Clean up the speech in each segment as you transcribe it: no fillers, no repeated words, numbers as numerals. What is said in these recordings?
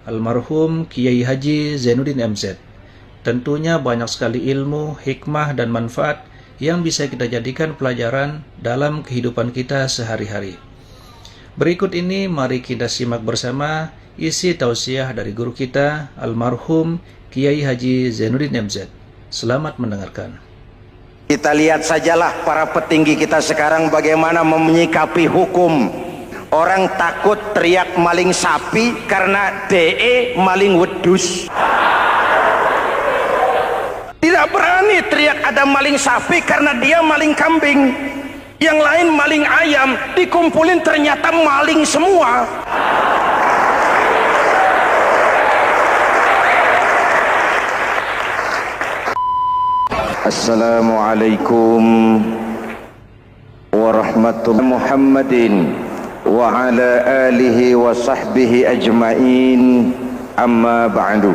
Almarhum Kiai Haji Zainuddin MZ. Tentunya banyak sekali ilmu, hikmah, dan manfaat yang bisa kita jadikan pelajaran dalam kehidupan kita sehari-hari. Berikut ini mari kita simak bersama isi tausiah dari guru kita, Almarhum Kiai Haji Zainuddin MZ. Selamat mendengarkan. Kita lihat sajalah para petinggi kita sekarang bagaimana menyikapi hukum. Orang takut teriak maling sapi karena DE maling wedus. Tidak berani teriak ada maling sapi karena dia maling kambing. Yang lain maling ayam, dikumpulin ternyata maling semua. Assalamualaikum warahmatullahi Muhammadin wa ala alihi wa sahbihi ajma'in, amma ba'du.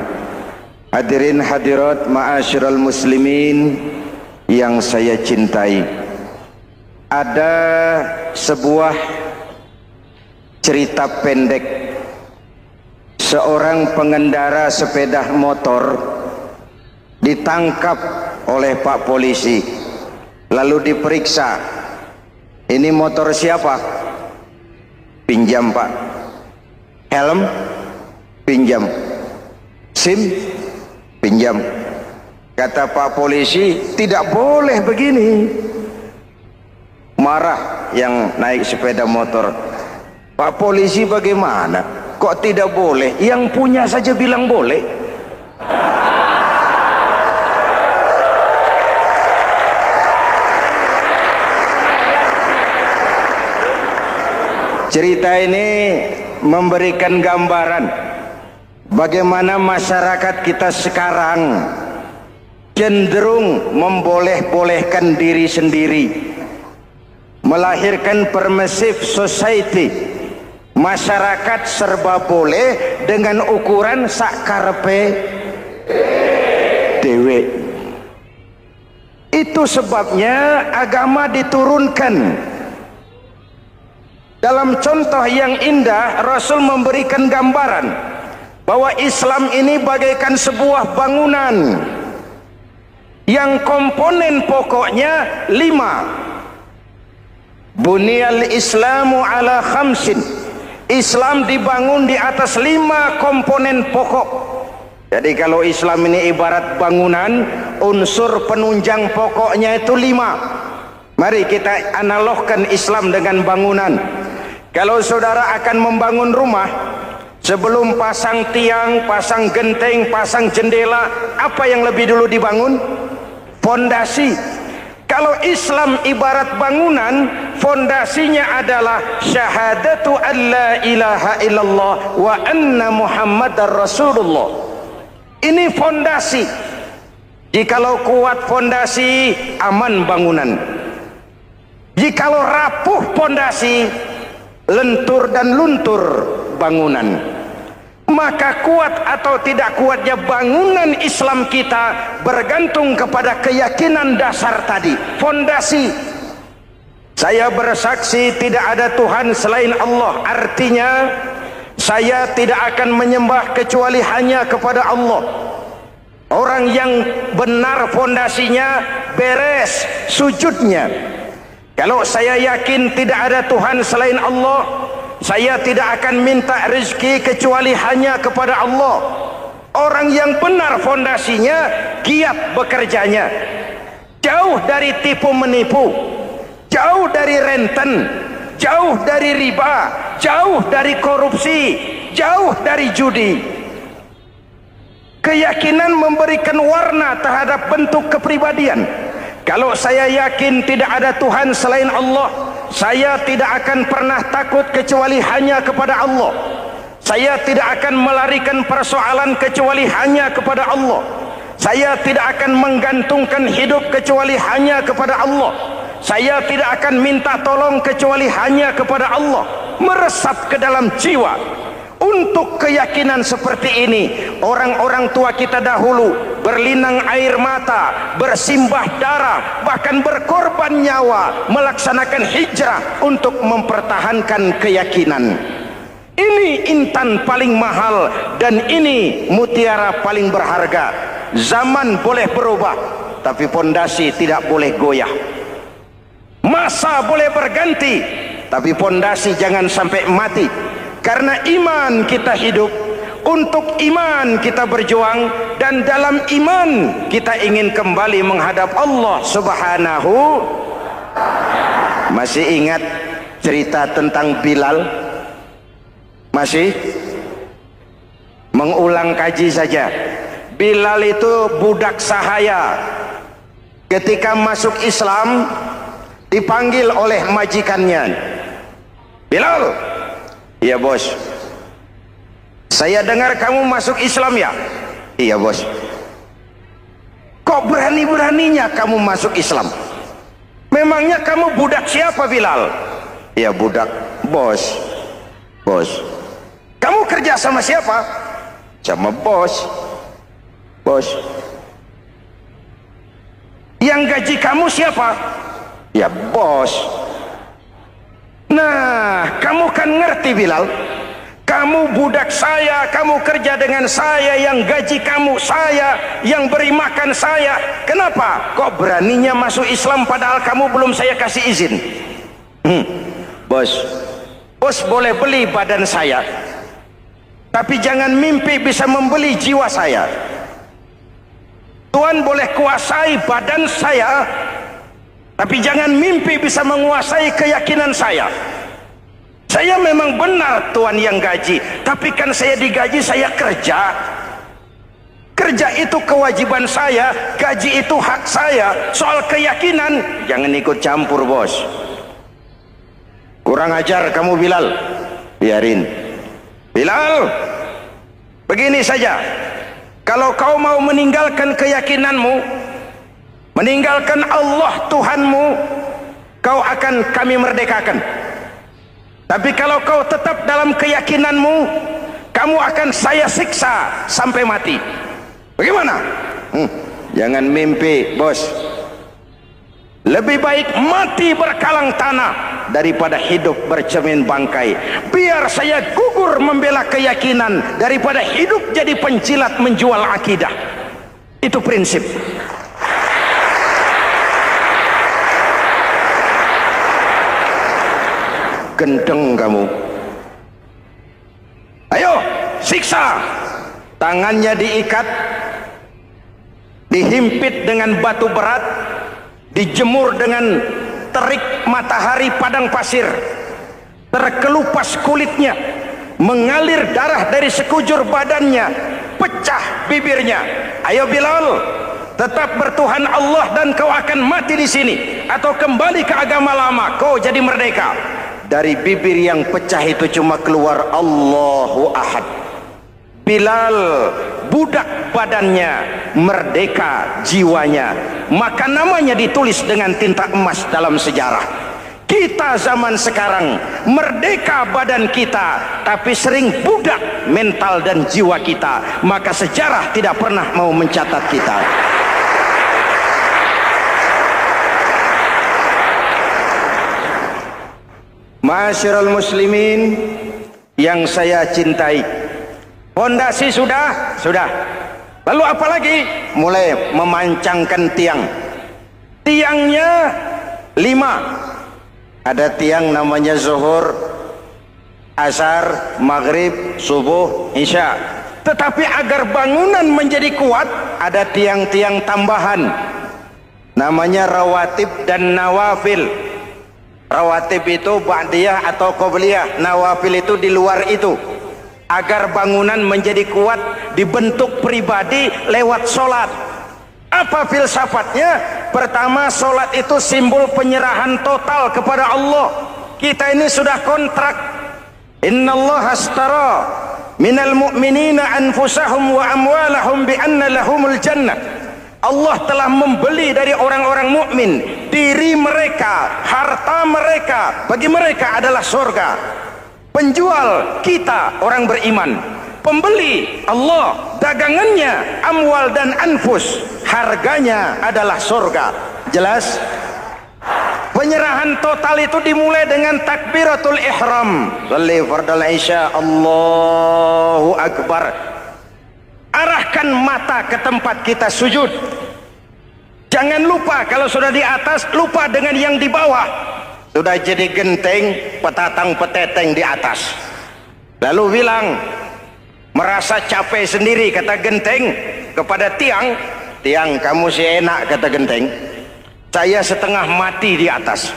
Hadirin hadirat ma'asyiral muslimin yang saya cintai, ada sebuah cerita pendek. Seorang pengendara sepeda motor ditangkap oleh Pak polisi, lalu diperiksa. Ini motor siapa? Pinjam Pak. Helm? Pinjam. SIM? Pinjam. Kata Pak polisi, tidak boleh begini. Marah yang naik sepeda motor. Pak polisi bagaimana? Kok tidak boleh? Yang punya saja bilang boleh. Cerita ini memberikan gambaran bagaimana masyarakat kita sekarang cenderung memboleh-bolehkan diri sendiri, melahirkan permissive society. Masyarakat serba boleh dengan ukuran sakarepe dewe. Itu sebabnya agama diturunkan. Dalam contoh yang indah, Rasul memberikan gambaran bahwa Islam ini bagaikan sebuah bangunan yang komponen pokoknya 5. Bunyal Islamu ala khamsin. Islam dibangun di atas 5 komponen pokok. Jadi kalau Islam ini ibarat bangunan, unsur penunjang pokoknya itu 5. Mari kita analogkan Islam dengan bangunan. Kalau saudara akan membangun rumah, sebelum pasang tiang, pasang genteng, pasang jendela, apa yang lebih dulu dibangun? Fondasi. Kalau Islam ibarat bangunan, fondasinya adalah syahadatu an la ilaha illallah wa anna muhammadar rasulullah. Ini fondasi. Jikalau kuat fondasi, aman bangunan. Jikalau rapuh fondasi, lentur dan luntur bangunan. Maka kuat atau tidak kuatnya bangunan Islam kita bergantung kepada keyakinan dasar tadi, fondasi. Saya bersaksi tidak ada Tuhan selain Allah, artinya saya tidak akan menyembah kecuali hanya kepada Allah. Orang yang benar fondasinya beres sujudnya. Kalau saya yakin tidak ada Tuhan selain Allah, saya tidak akan minta rezeki kecuali hanya kepada Allah. Orang yang benar fondasinya, giat bekerjanya, jauh dari tipu menipu, jauh dari renten, jauh dari riba, jauh dari korupsi, jauh dari judi. Keyakinan memberikan warna terhadap bentuk kepribadian. Kalau saya yakin tidak ada Tuhan selain Allah, saya tidak akan pernah takut kecuali hanya kepada Allah. Saya tidak akan melarikan persoalan kecuali hanya kepada Allah. Saya tidak akan menggantungkan hidup kecuali hanya kepada Allah. Saya tidak akan minta tolong kecuali hanya kepada Allah. Meresap ke dalam jiwa. Untuk keyakinan seperti ini, orang-orang tua kita dahulu berlinang air mata, bersimbah darah, bahkan berkorban nyawa, melaksanakan hijrah untuk mempertahankan keyakinan. Ini intan paling mahal dan ini mutiara paling berharga. Zaman boleh berubah, tapi pondasi tidak boleh goyah. Masa boleh berganti, tapi pondasi jangan sampai mati. Karena iman kita hidup, untuk iman kita berjuang, dan dalam iman kita ingin kembali menghadap Allah Subhanahu. Masih ingat cerita tentang Bilal? Masih? Mengulang kaji saja. Bilal itu budak sahaya. Ketika masuk Islam, dipanggil oleh majikannya. Bilal, iya bos. Saya dengar kamu masuk Islam ya? Iya bos. Kok berani-beraninya kamu masuk Islam? Memangnya kamu budak siapa Bilal? Iya budak bos. Bos. Kamu kerja sama siapa? Sama bos. Bos. Yang gaji kamu siapa? Ya bos. Nah, kamu kan ngerti Bilal. Kamu budak saya, kamu kerja dengan saya, yang gaji kamu saya, yang beri makan saya. Kenapa? Kok beraninya masuk Islam padahal kamu belum saya kasih izin? Bos, bos boleh beli badan saya, tapi jangan mimpi bisa membeli jiwa saya. Tuhan boleh kuasai badan saya, tapi jangan mimpi bisa menguasai keyakinan saya. Saya memang benar Tuhan yang gaji, tapi kan saya digaji, saya kerja. Kerja itu kewajiban saya, gaji itu hak saya. Soal keyakinan jangan ikut campur bos. Kurang ajar kamu Bilal. Biarin Bilal. Begini saja, kalau kau mau meninggalkan keyakinanmu, meninggalkan Allah Tuhanmu, kau akan kami merdekakan. Tapi kalau kau tetap dalam keyakinanmu, kamu akan saya siksa sampai mati. Bagaimana? Jangan mimpi bos. Lebih baik mati berkalang tanah daripada hidup bercermin bangkai. Biar saya gugur membela keyakinan daripada hidup jadi penjilat menjual akidah. Itu prinsip. Gendeng kamu. Ayo siksa. Tangannya diikat, dihimpit dengan batu berat, dijemur dengan terik matahari padang pasir, terkelupas kulitnya, mengalir darah dari sekujur badannya, pecah bibirnya. Ayo Bilal, tetap bertuhan Allah dan kau akan mati di sini, atau kembali ke agama lama, kau jadi merdeka. Dari bibir yang pecah itu cuma keluar Allahu Ahad. Bilal budak badannya, merdeka jiwanya, maka namanya ditulis dengan tinta emas dalam sejarah. Kita zaman sekarang merdeka badan kita, tapi sering budak mental dan jiwa kita, maka sejarah tidak pernah mau mencatat kita. Masyarul muslimin yang saya cintai, fondasi sudah. Lalu apa lagi? Mulai memancangkan tiang. Tiangnya 5. Ada tiang namanya zuhur, asar, maghrib, subuh, isya. Tetapi agar bangunan menjadi kuat, ada tiang-tiang tambahan. Namanya rawatib dan nawafil. Rawatib itu ba'diyah atau qobliyah, nawafil itu di luar itu. Agar bangunan menjadi kuat, dibentuk pribadi lewat solat. Apa filsafatnya? Pertama, solat itu simbol penyerahan total kepada Allah. Kita ini sudah kontrak. Innallaha astara minal mu'minina anfusahum wa amwalahum bi anna lahumul jannah. Allah telah membeli dari orang-orang mukmin diri mereka, harta mereka, bagi mereka adalah surga. Penjual kita orang beriman, pembeli Allah, dagangannya amwal dan anfus, harganya adalah surga. Jelas? Penyerahan total itu dimulai dengan takbiratul ihram. Shalli fardal isya, Allahu akbar. Arahkan mata ke tempat kita sujud. Jangan lupa kalau sudah di atas, lupa dengan yang di bawah. Sudah jadi genteng, petatang peteteng di atas. Lalu bilang, merasa capek sendiri, kata genteng kepada tiang, tiang kamu sih enak, kata genteng, saya setengah mati di atas,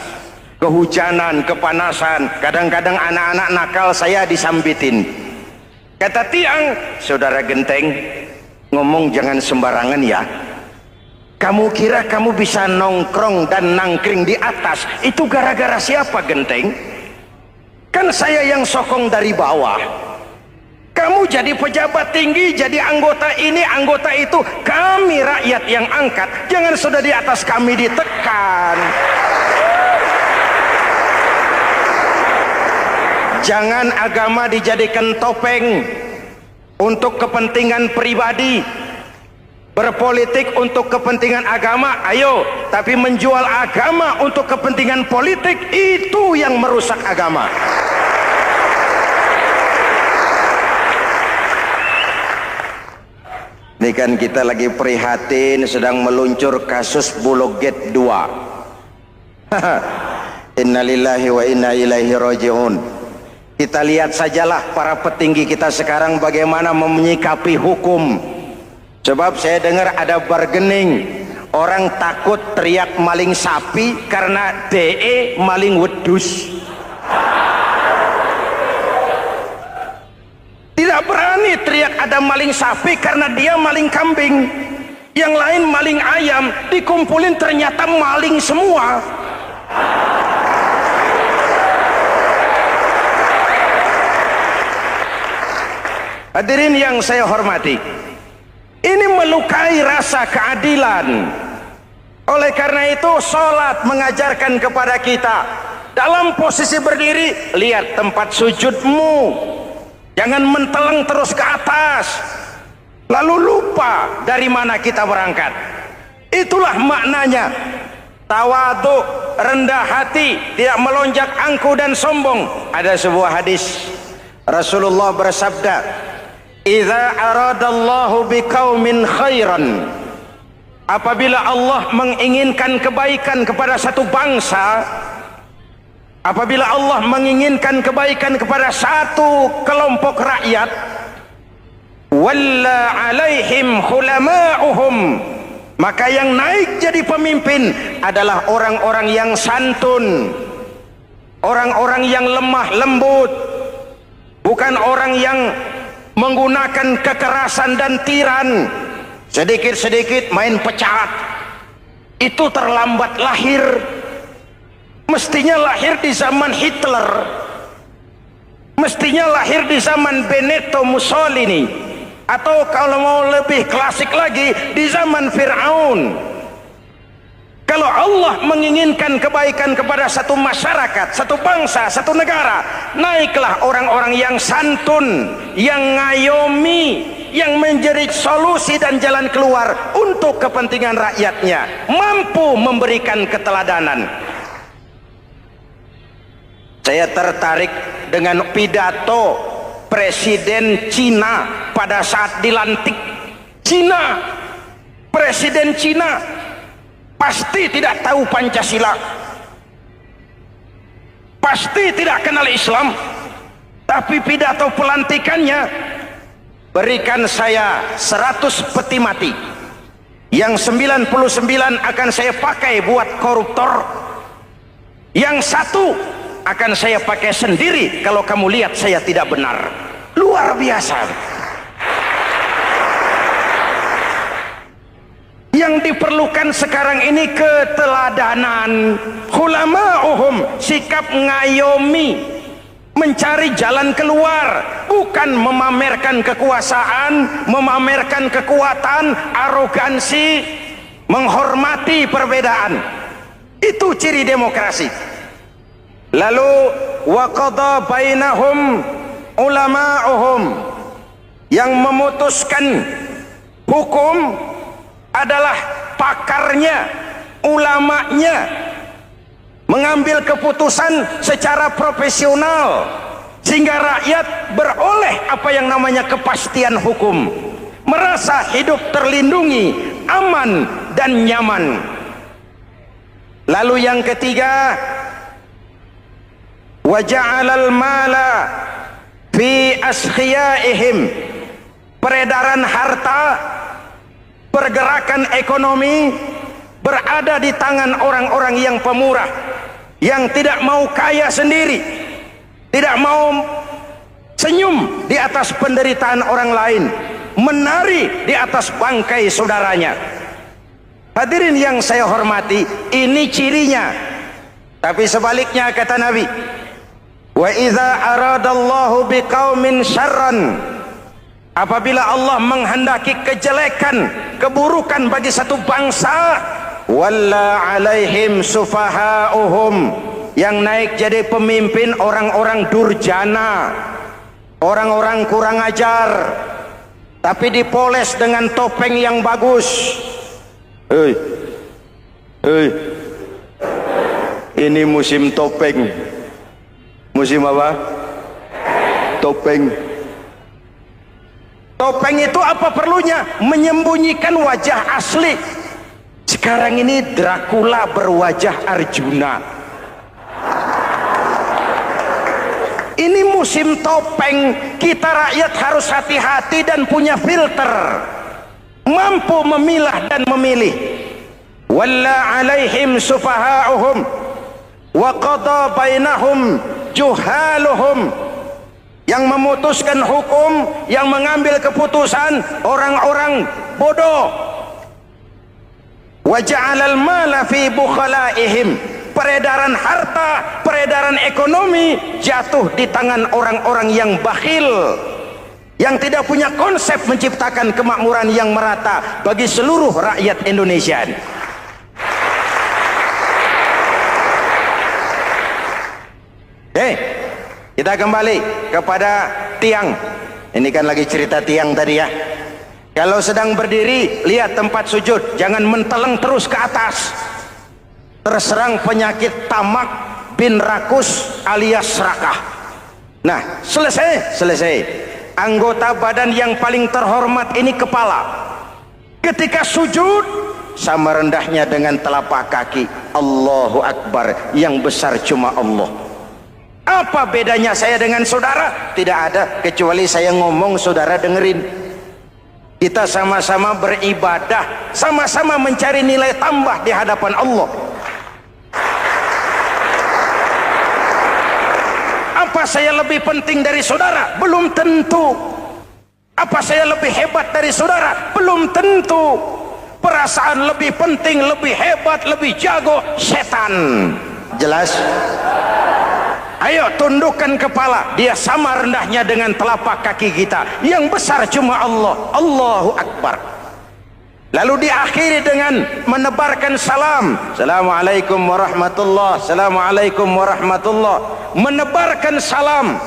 kehujanan, kepanasan, kadang-kadang anak-anak nakal saya disambitin. Kata tiang, saudara genteng, ngomong jangan sembarangan ya. Kamu kira kamu bisa nongkrong dan nangkring di atas, itu gara-gara siapa genteng? Kan saya yang sokong dari bawah. Kamu jadi pejabat tinggi, jadi anggota ini, anggota itu. Kami rakyat yang angkat. Jangan sudah di atas kami ditekan. Jangan agama dijadikan topeng untuk kepentingan pribadi. Berpolitik untuk kepentingan agama, ayo. Tapi menjual agama untuk kepentingan politik, itu yang merusak agama. Ini kan kita lagi prihatin sedang meluncur kasus Bulog Gate 2. Innalillahi wa inna ilaihi raji'un. Kita lihat sajalah para petinggi kita sekarang bagaimana menyikapi hukum. Sebab saya dengar ada bargaining, orang takut teriak maling sapi karena DE maling wedus. Tidak berani teriak ada maling sapi karena dia maling kambing. Yang lain maling ayam, dikumpulin ternyata maling semua. Hadirin yang saya hormati, ini melukai rasa keadilan. Oleh karena itu sholat mengajarkan kepada kita, dalam posisi berdiri, lihat tempat sujudmu. Jangan menteleng terus ke atas, lalu lupa dari mana kita berangkat. Itulah maknanya tawadhu, rendah hati, tidak melonjak angku dan sombong. Ada sebuah hadis Rasulullah bersabda, "Idza aradallahu biqaumin khairan." Apabila Allah menginginkan kebaikan kepada satu bangsa, apabila Allah menginginkan kebaikan kepada satu kelompok rakyat, walla alaihim hulama'uhum, maka yang naik jadi pemimpin adalah orang-orang yang santun, orang-orang yang lemah lembut, bukan orang yang menggunakan kekerasan dan tiran. Sedikit-sedikit main pecat, itu terlambat lahir. Mestinya lahir di zaman Hitler, mestinya lahir di zaman Benito Mussolini, atau kalau mau lebih klasik lagi di zaman Fir'aun. Kalau Allah menginginkan kebaikan kepada satu masyarakat, satu bangsa, satu negara, naiklah orang-orang yang santun, yang ngayomi, yang menjadi solusi dan jalan keluar untuk kepentingan rakyatnya, mampu memberikan keteladanan. Saya tertarik dengan pidato Presiden Cina pada saat dilantik. Cina, Presiden Cina pasti tidak tahu Pancasila, pasti tidak kenal Islam, tapi pidato pelantikannya, berikan saya 100 peti mati, yang 99 akan saya pakai buat koruptor, yang satu akan saya pakai sendiri kalau kamu lihat saya tidak benar. Luar biasa. Yang diperlukan sekarang ini keteladanan, hulama'uhum, sikap ngayomi, mencari jalan keluar, bukan memamerkan kekuasaan, memamerkan kekuatan, arogansi, menghormati perbedaan. Itu ciri demokrasi. Lalu waqadha bainahum ulama'uhum, yang memutuskan hukum adalah pakarnya, ulamanya. mengambil keputusan secara profesional sehingga rakyat beroleh apa yang namanya kepastian hukum, merasa hidup terlindungi, aman dan nyaman. Lalu yang ketiga, wa ja'alal mala fi askhiyaihim, peredaran harta, pergerakan ekonomi berada di tangan orang-orang yang pemurah, yang tidak mau kaya sendiri, tidak mau senyum di atas penderitaan orang lain, menari di atas bangkai saudaranya. Hadirin yang saya hormati, ini cirinya. Tapi sebaliknya kata Nabi, wa idza aradallahu biqaumin syarran, apabila Allah menghendaki kejelekan, keburukan bagi satu bangsa, walla alaihim sufahauhum, yang naik jadi pemimpin orang-orang durjana, orang-orang kurang ajar, tapi dipoles dengan topeng yang bagus. Hei, ini musim topeng. Musim apa? Topeng. Topeng itu apa perlunya? Menyembunyikan wajah asli. Sekarang ini Dracula berwajah Arjuna. Ini musim topeng. Kita rakyat harus hati-hati dan punya filter, mampu memilah dan memilih. Walla alaihim sufahauhum wa qada bainahum juhaluhum, yang memutuskan hukum, yang mengambil keputusan orang-orang bodoh. Wa ja'alal mala fi bukhalaihim, peredaran harta, peredaran ekonomi jatuh di tangan orang-orang yang bakhil, yang tidak punya konsep menciptakan kemakmuran yang merata bagi seluruh rakyat Indonesia. Kita kembali kepada tiang. Ini kan lagi cerita tiang tadi ya. Kalau sedang berdiri, lihat tempat sujud, jangan menteleng terus ke atas. Terserang penyakit tamak bin rakus alias serakah. Nah, selesai. Anggota badan yang paling terhormat ini kepala. Ketika sujud, sama rendahnya dengan telapak kaki. Allahu Akbar, yang besar cuma Allah. Apa bedanya saya dengan saudara? Tidak ada, kecuali saya ngomong saudara dengerin. Kita sama-sama beribadah, sama-sama mencari nilai tambah di hadapan Allah. Apa saya lebih penting dari saudara? Belum tentu. Apa saya lebih hebat dari saudara? Belum tentu. Perasaan lebih penting, lebih hebat, lebih jago setan. Jelas? Ayo tundukkan kepala, dia sama rendahnya dengan telapak kaki kita. Yang besar cuma Allah. Allahu Akbar. Lalu diakhiri dengan menebarkan salam. Assalamualaikum warahmatullah. Assalamualaikum warahmatullah. Menebarkan salam,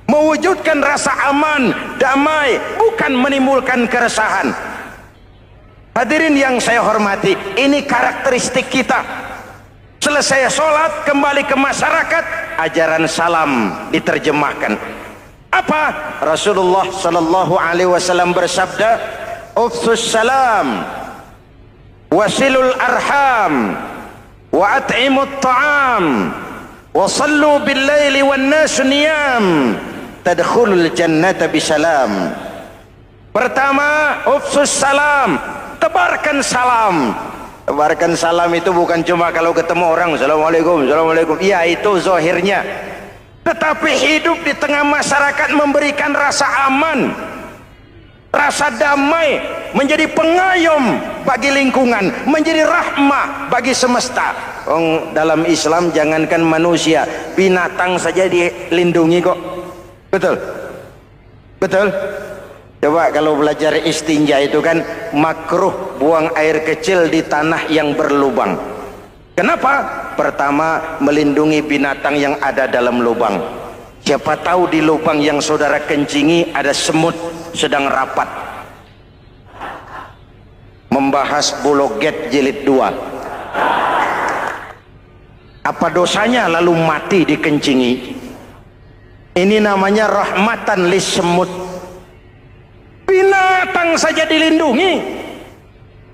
mewujudkan rasa aman, damai, bukan menimbulkan keresahan. Hadirin yang saya hormati, ini karakteristik kita. Selesai sholat, kembali ke masyarakat, ajaran salam diterjemahkan. Apa? Rasulullah sallallahu alaihi wasallam bersabda, "Ufsus salam, wasilul arham, wa at'imut ta'am, wa sallu bil laili wan nasu niyam, tadkhulul jannata bisalam." Pertama, ufsus salam, tebarkan salam. Tebarkan salam itu bukan cuma kalau ketemu orang assalamualaikum, assalamualaikum. Ya, itu zahirnya. Tetapi hidup di tengah masyarakat memberikan rasa aman, rasa damai, menjadi pengayom bagi lingkungan, menjadi rahmah bagi semesta. Dalam Islam jangankan manusia, binatang saja dilindungi kok. Betul? Betul? Coba kalau belajar istinja itu kan makruh buang air kecil di tanah yang berlubang. Kenapa? Pertama, melindungi binatang yang ada dalam lubang. Siapa tahu di lubang yang saudara kencingi ada semut sedang rapat. Membahas Bologet jilid 2. Apa dosanya lalu mati dikencingi? Ini namanya rahmatan lis semut. Binatang saja dilindungi.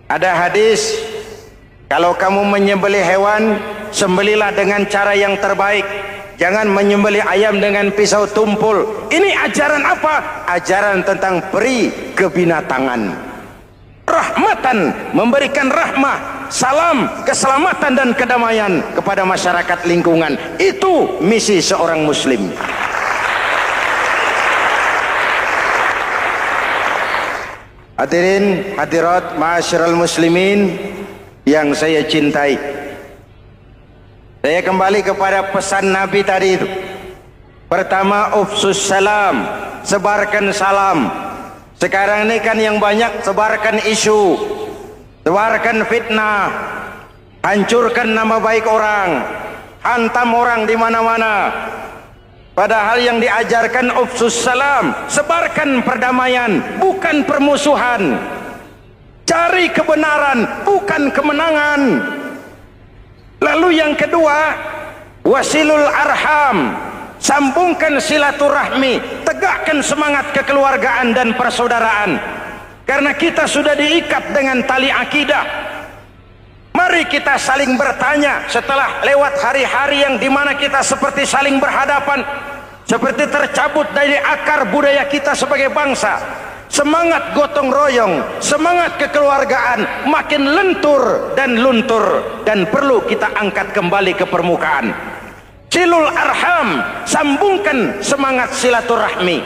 Ada hadis, kalau kamu menyembelih hewan, sembelilah dengan cara yang terbaik. Jangan menyembelih ayam dengan pisau tumpul. Ini ajaran apa? Ajaran tentang peri kebinatangan. Rahmatan, memberikan rahmah, salam, keselamatan dan kedamaian kepada masyarakat lingkungan. Itu misi seorang muslim. Hadirin hadirat ma'asyiral muslimin yang saya cintai, saya kembali kepada pesan Nabi tadi itu. Pertama, ufsus salam, sebarkan salam. Sekarang ini kan yang banyak sebarkan isu, sebarkan fitnah, hancurkan nama baik orang, hantam orang di mana-mana. Padahal yang diajarkan ufsus salam, sebarkan perdamaian, bukan permusuhan. Cari kebenaran, bukan kemenangan. Lalu yang kedua, wasilul arham, sambungkan silaturahmi, tegakkan semangat kekeluargaan dan persaudaraan. Karena kita sudah diikat dengan tali akidah. Mari kita saling bertanya setelah lewat hari-hari yang dimana kita seperti saling berhadapan, seperti tercabut dari akar budaya kita sebagai bangsa. Semangat gotong royong, semangat kekeluargaan makin lentur dan luntur, dan perlu kita angkat kembali ke permukaan. Silul arham, sambungkan semangat silaturahmi.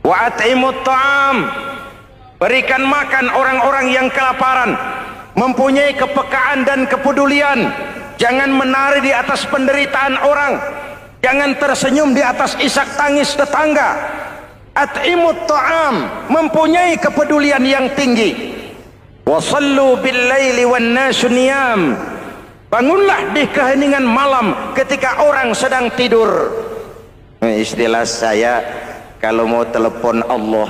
Wa at'imut ta'am, berikan makan orang-orang yang kelaparan. Mempunyai kepekaan dan kepedulian. Jangan menari di atas penderitaan orang, jangan tersenyum di atas isak tangis tetangga. At'imut ta'am, mempunyai kepedulian yang tinggi. Wasallu bil laili wan nasu niyam, bangunlah di keheningan malam ketika orang sedang tidur. Istilah saya, kalau mau telepon Allah,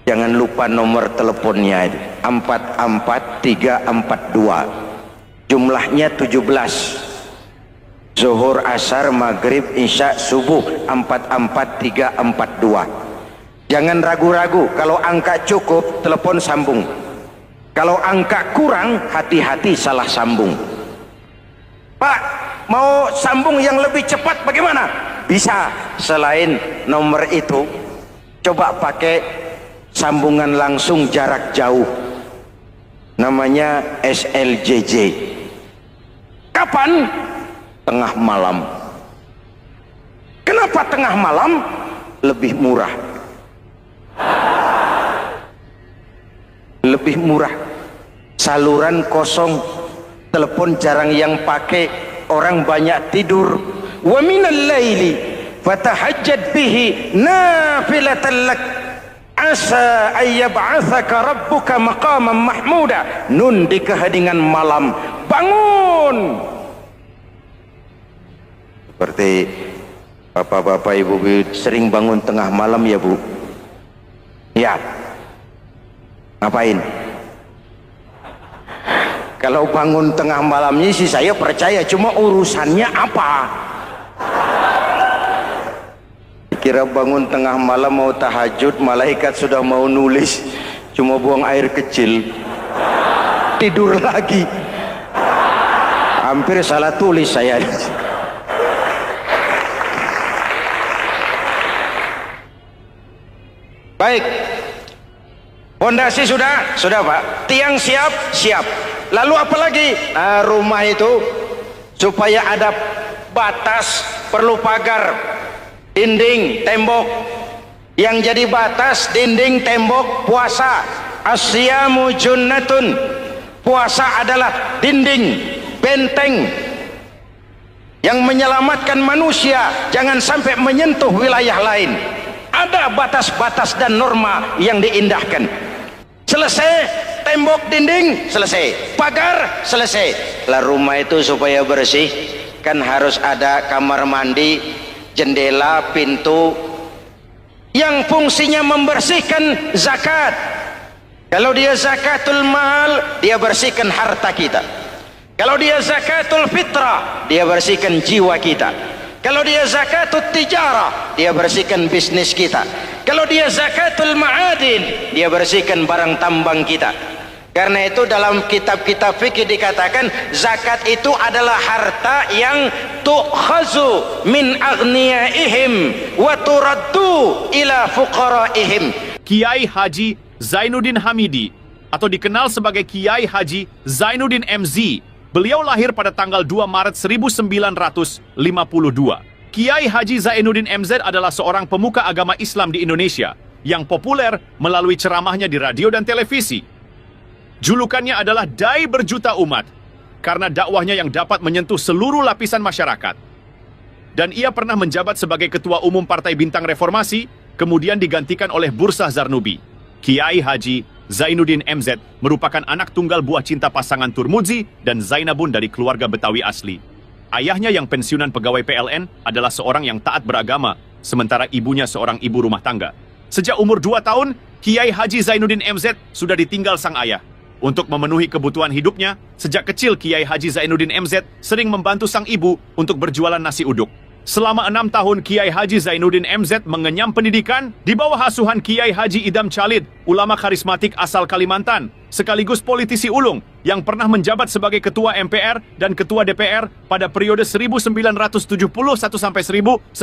jangan lupa nomor teleponnya, 44342, jumlahnya 17. Zuhur, asar, maghrib, isya, subuh, 44342. Jangan ragu-ragu, kalau angka cukup telepon sambung, kalau angka kurang hati-hati salah sambung. Pak, mau sambung yang lebih cepat bagaimana? Bisa, selain nomor itu coba pakai sambungan langsung jarak jauh, namanya SLJJ. Kapan? Tengah malam. Kenapa tengah malam? Lebih murah. Lebih murah. Saluran kosong, telepon jarang yang pakai, orang banyak tidur. Wa minal laili fatahajjad bihi nafilatan lak asa ayyab'atsaka rabbuka maqaman mahmuda. Nun, di keheningan malam bangun. Seperti bapak-bapak, ibu-ibu sering bangun tengah malam ya Bu? Ya. Ngapain? Kalau bangun tengah malamnya sih saya percaya, cuma urusannya apa? Kira bangun tengah malam mau tahajud, malaikat sudah mau nulis, cuma buang air kecil, tidur lagi. Hampir salah tulis saya. Baik, fondasi sudah Pak, tiang siap, lalu apa lagi? Nah, rumah itu supaya ada batas perlu pagar, dinding, tembok. Yang jadi batas, dinding, tembok, puasa. Asyamu junnatun, puasa adalah dinding, benteng yang menyelamatkan manusia jangan sampai menyentuh wilayah lain. Ada batas-batas dan norma yang diindahkan. Selesai tembok, dinding, selesai pagar, selesai. Lah rumah itu supaya bersih kan harus ada kamar mandi, jendela, pintu yang fungsinya membersihkan zakat. Kalau dia zakatul mal, dia bersihkan harta kita. Kalau dia zakatul fitrah, dia bersihkan jiwa kita. Kalau dia zakatul tijarah, dia bersihkan bisnis kita. Kalau dia zakatul ma'adin, dia bersihkan barang tambang kita. Karena itu dalam kitab-kitab fikih dikatakan zakat itu adalah harta yang tu'khazu min aghniyaihim wa turaddu ila fuqaraihim. Kiai Haji Zainuddin Hamidi atau dikenal sebagai Kiai Haji Zainuddin MZ. Beliau lahir pada tanggal 2 Maret 1952. Kiai Haji Zainuddin MZ adalah seorang pemuka agama Islam di Indonesia yang populer melalui ceramahnya di radio dan televisi. Julukannya adalah Dai Berjuta Umat karena dakwahnya yang dapat menyentuh seluruh lapisan masyarakat. Dan ia pernah menjabat sebagai Ketua Umum Partai Bintang Reformasi, kemudian digantikan oleh Bursah Zarnubi. Kiai Haji Zainuddin MZ merupakan anak tunggal buah cinta pasangan Turmudzi dan Zainabun dari keluarga Betawi asli. Ayahnya yang pensiunan pegawai PLN adalah seorang yang taat beragama, sementara ibunya seorang ibu rumah tangga. Sejak umur 2 tahun, Kiai Haji Zainuddin MZ sudah ditinggal sang ayah. Untuk memenuhi kebutuhan hidupnya, sejak kecil Kiai Haji Zainuddin MZ sering membantu sang ibu untuk berjualan nasi uduk. Selama 6 tahun Kiai Haji Zainuddin MZ mengenyam pendidikan di bawah asuhan Kiai Haji Idam Chalid, ulama karismatik asal Kalimantan, sekaligus politisi ulung yang pernah menjabat sebagai Ketua MPR dan Ketua DPR pada periode 1971 sampai 1977.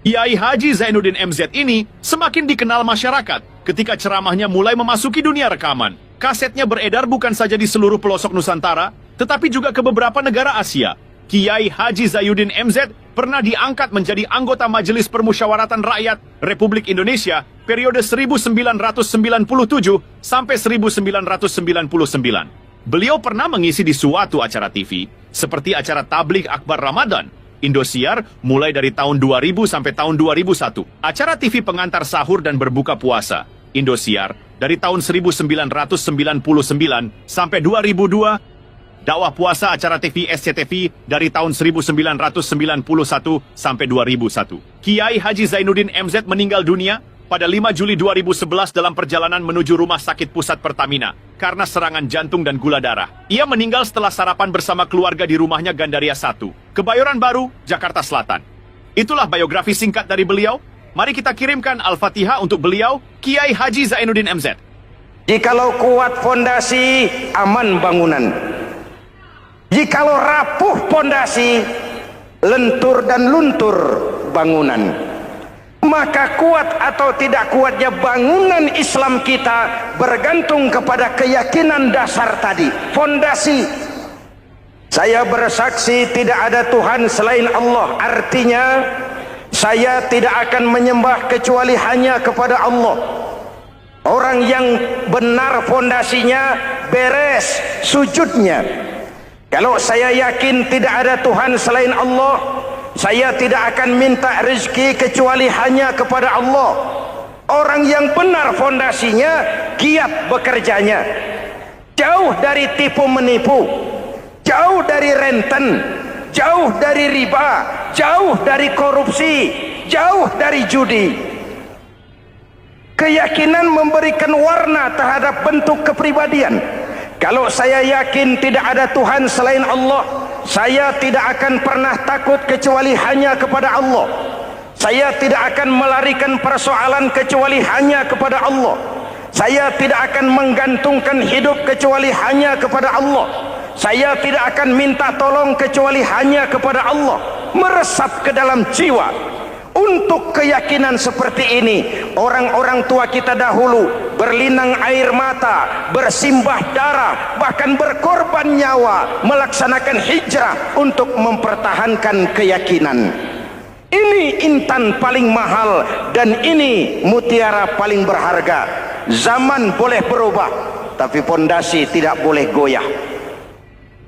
Kiai Haji Zainuddin MZ ini semakin dikenal masyarakat ketika ceramahnya mulai memasuki dunia rekaman. Kasetnya beredar bukan saja di seluruh pelosok Nusantara, tetapi juga ke beberapa negara Asia. Kiai Haji Zainuddin MZ pernah diangkat menjadi anggota Majelis Permusyawaratan Rakyat Republik Indonesia periode 1997 sampai 1999. Beliau pernah mengisi di suatu acara TV, seperti acara Tabligh Akbar Ramadan, Indosiar mulai dari tahun 2000 sampai tahun 2001. Acara TV pengantar sahur dan berbuka puasa, Indosiar, dari tahun 1999 sampai 2002. Dakwah puasa acara TV SCTV dari tahun 1991 sampai 2001. Kiai Haji Zainuddin MZ meninggal dunia pada 5 Juli 2011 dalam perjalanan menuju Rumah Sakit Pusat Pertamina karena serangan jantung dan gula darah. Ia meninggal setelah sarapan bersama keluarga di rumahnya Gandaria 1, Kebayoran Baru, Jakarta Selatan. Itulah biografi singkat dari beliau. Mari kita kirimkan Al-Fatihah untuk beliau, Kiai Haji Zainuddin MZ. Jikalau kuat fondasi, aman bangunan. Jikalau rapuh fondasi, lentur dan luntur bangunan. Maka kuat atau tidak kuatnya bangunan Islam kita bergantung kepada keyakinan dasar tadi, fondasi. Saya bersaksi tidak ada Tuhan selain Allah, artinya saya tidak akan menyembah kecuali hanya kepada Allah. Orang yang benar fondasinya beres sujudnya. Kalau saya yakin tidak ada Tuhan selain Allah, saya tidak akan minta rezeki kecuali hanya kepada Allah. Orang yang benar fondasinya, giat bekerjanya, jauh dari tipu menipu, jauh dari renten, jauh dari riba, jauh dari korupsi, jauh dari judi. Keyakinan memberikan warna terhadap bentuk kepribadian. Kalau saya yakin tidak ada Tuhan selain Allah, saya tidak akan pernah takut kecuali hanya kepada Allah. Saya tidak akan melarikan persoalan kecuali hanya kepada Allah. Saya tidak akan menggantungkan hidup kecuali hanya kepada Allah. Saya tidak akan minta tolong kecuali hanya kepada Allah. Meresap ke dalam jiwa. Untuk keyakinan seperti ini, orang-orang tua kita dahulu berlinang air mata, bersimbah darah, bahkan berkorban nyawa, melaksanakan hijrah untuk mempertahankan keyakinan. Ini intan paling mahal dan ini mutiara paling berharga. Zaman boleh berubah, tapi pondasi tidak boleh goyah.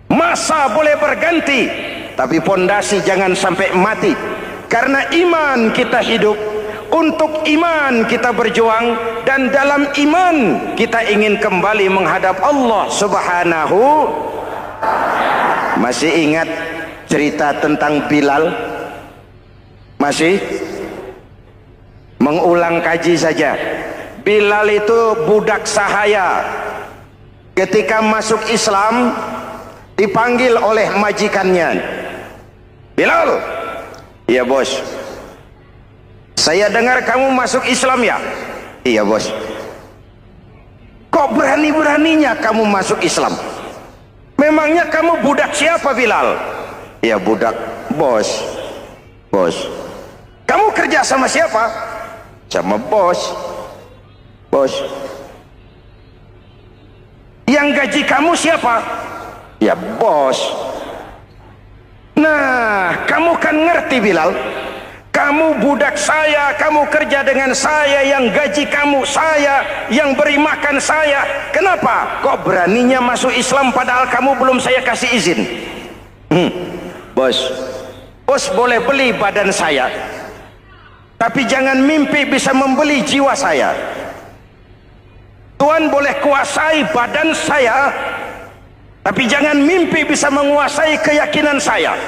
Masa boleh berganti, tapi pondasi jangan sampai mati. Karena iman kita hidup, untuk iman kita berjuang, dan dalam iman kita ingin kembali menghadap Allah Subhanahu. Masih ingat cerita tentang Bilal? Masih? Mengulang kaji saja. Bilal itu budak sahaya. Ketika masuk Islam, dipanggil oleh majikannya. Bilal, iya bos. Saya dengar kamu masuk Islam ya? Iya bos. Kok berani-beraninya kamu masuk Islam? Memangnya kamu budak siapa Bilal? Ya budak bos. Bos. Kamu kerja sama siapa? Sama bos. Bos. Yang gaji kamu siapa? Ya bos. Nah, kamu kan ngerti Bilal. Kamu budak saya, kamu kerja dengan saya, yang gaji kamu saya, yang beri makan saya. Kenapa? Kok beraninya masuk Islam padahal kamu belum saya kasih izin? Bos, bos boleh beli badan saya, tapi jangan mimpi bisa membeli jiwa saya. Tuhan boleh kuasai badan saya, tapi jangan mimpi bisa menguasai keyakinan saya.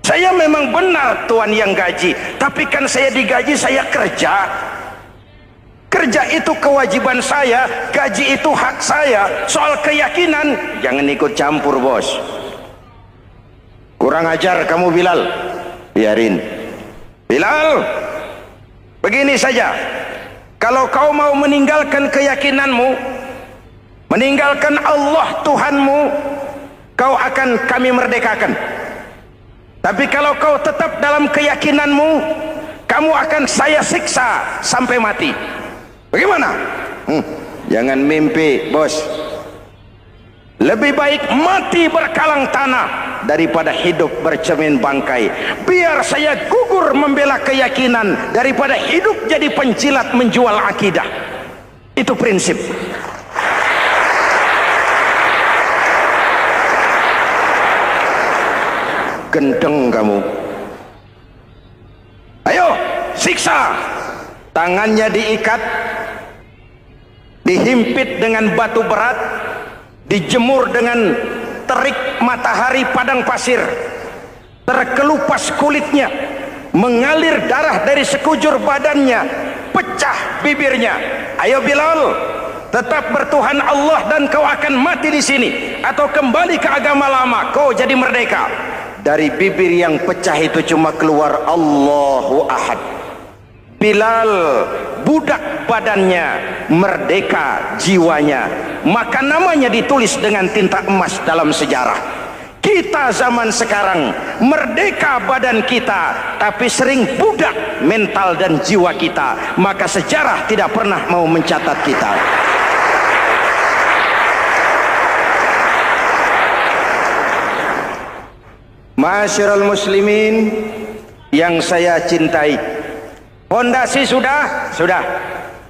Saya memang benar Tuhan yang gaji, tapi kan saya digaji, saya kerja. Kerja itu kewajiban saya, gaji itu hak saya. Soal keyakinan, jangan ikut campur bos. Kurang ajar kamu Bilal. Biarin. Bilal, begini saja. Kalau kau mau meninggalkan keyakinanmu, meninggalkan Allah Tuhanmu, kau akan kami merdekakan. Tapi kalau kau tetap dalam keyakinanmu, kamu akan saya siksa sampai mati. Bagaimana? Jangan mimpi bos. Lebih baik mati berkalang tanah daripada hidup bercermin bangkai. Biar saya gugur membela keyakinan daripada hidup jadi penjilat menjual akidah. Itu prinsip. Gendeng kamu. Ayo siksa. Tangannya diikat, dihimpit dengan batu berat, dijemur dengan terik matahari padang pasir, terkelupas kulitnya, mengalir darah dari sekujur badannya, pecah bibirnya. Ayo Bilal, tetap bertuhan Allah dan kau akan mati di sini, atau kembali ke agama lama, kau jadi merdeka. Dari bibir yang pecah itu cuma keluar Allahu Ahad. Bilal budak badannya, merdeka jiwanya, maka namanya ditulis dengan tinta emas dalam sejarah. Kita zaman sekarang merdeka badan kita, tapi sering budak mental dan jiwa kita, maka sejarah tidak pernah mau mencatat kita. Ma'asyiral muslimin yang saya cintai, fondasi sudah.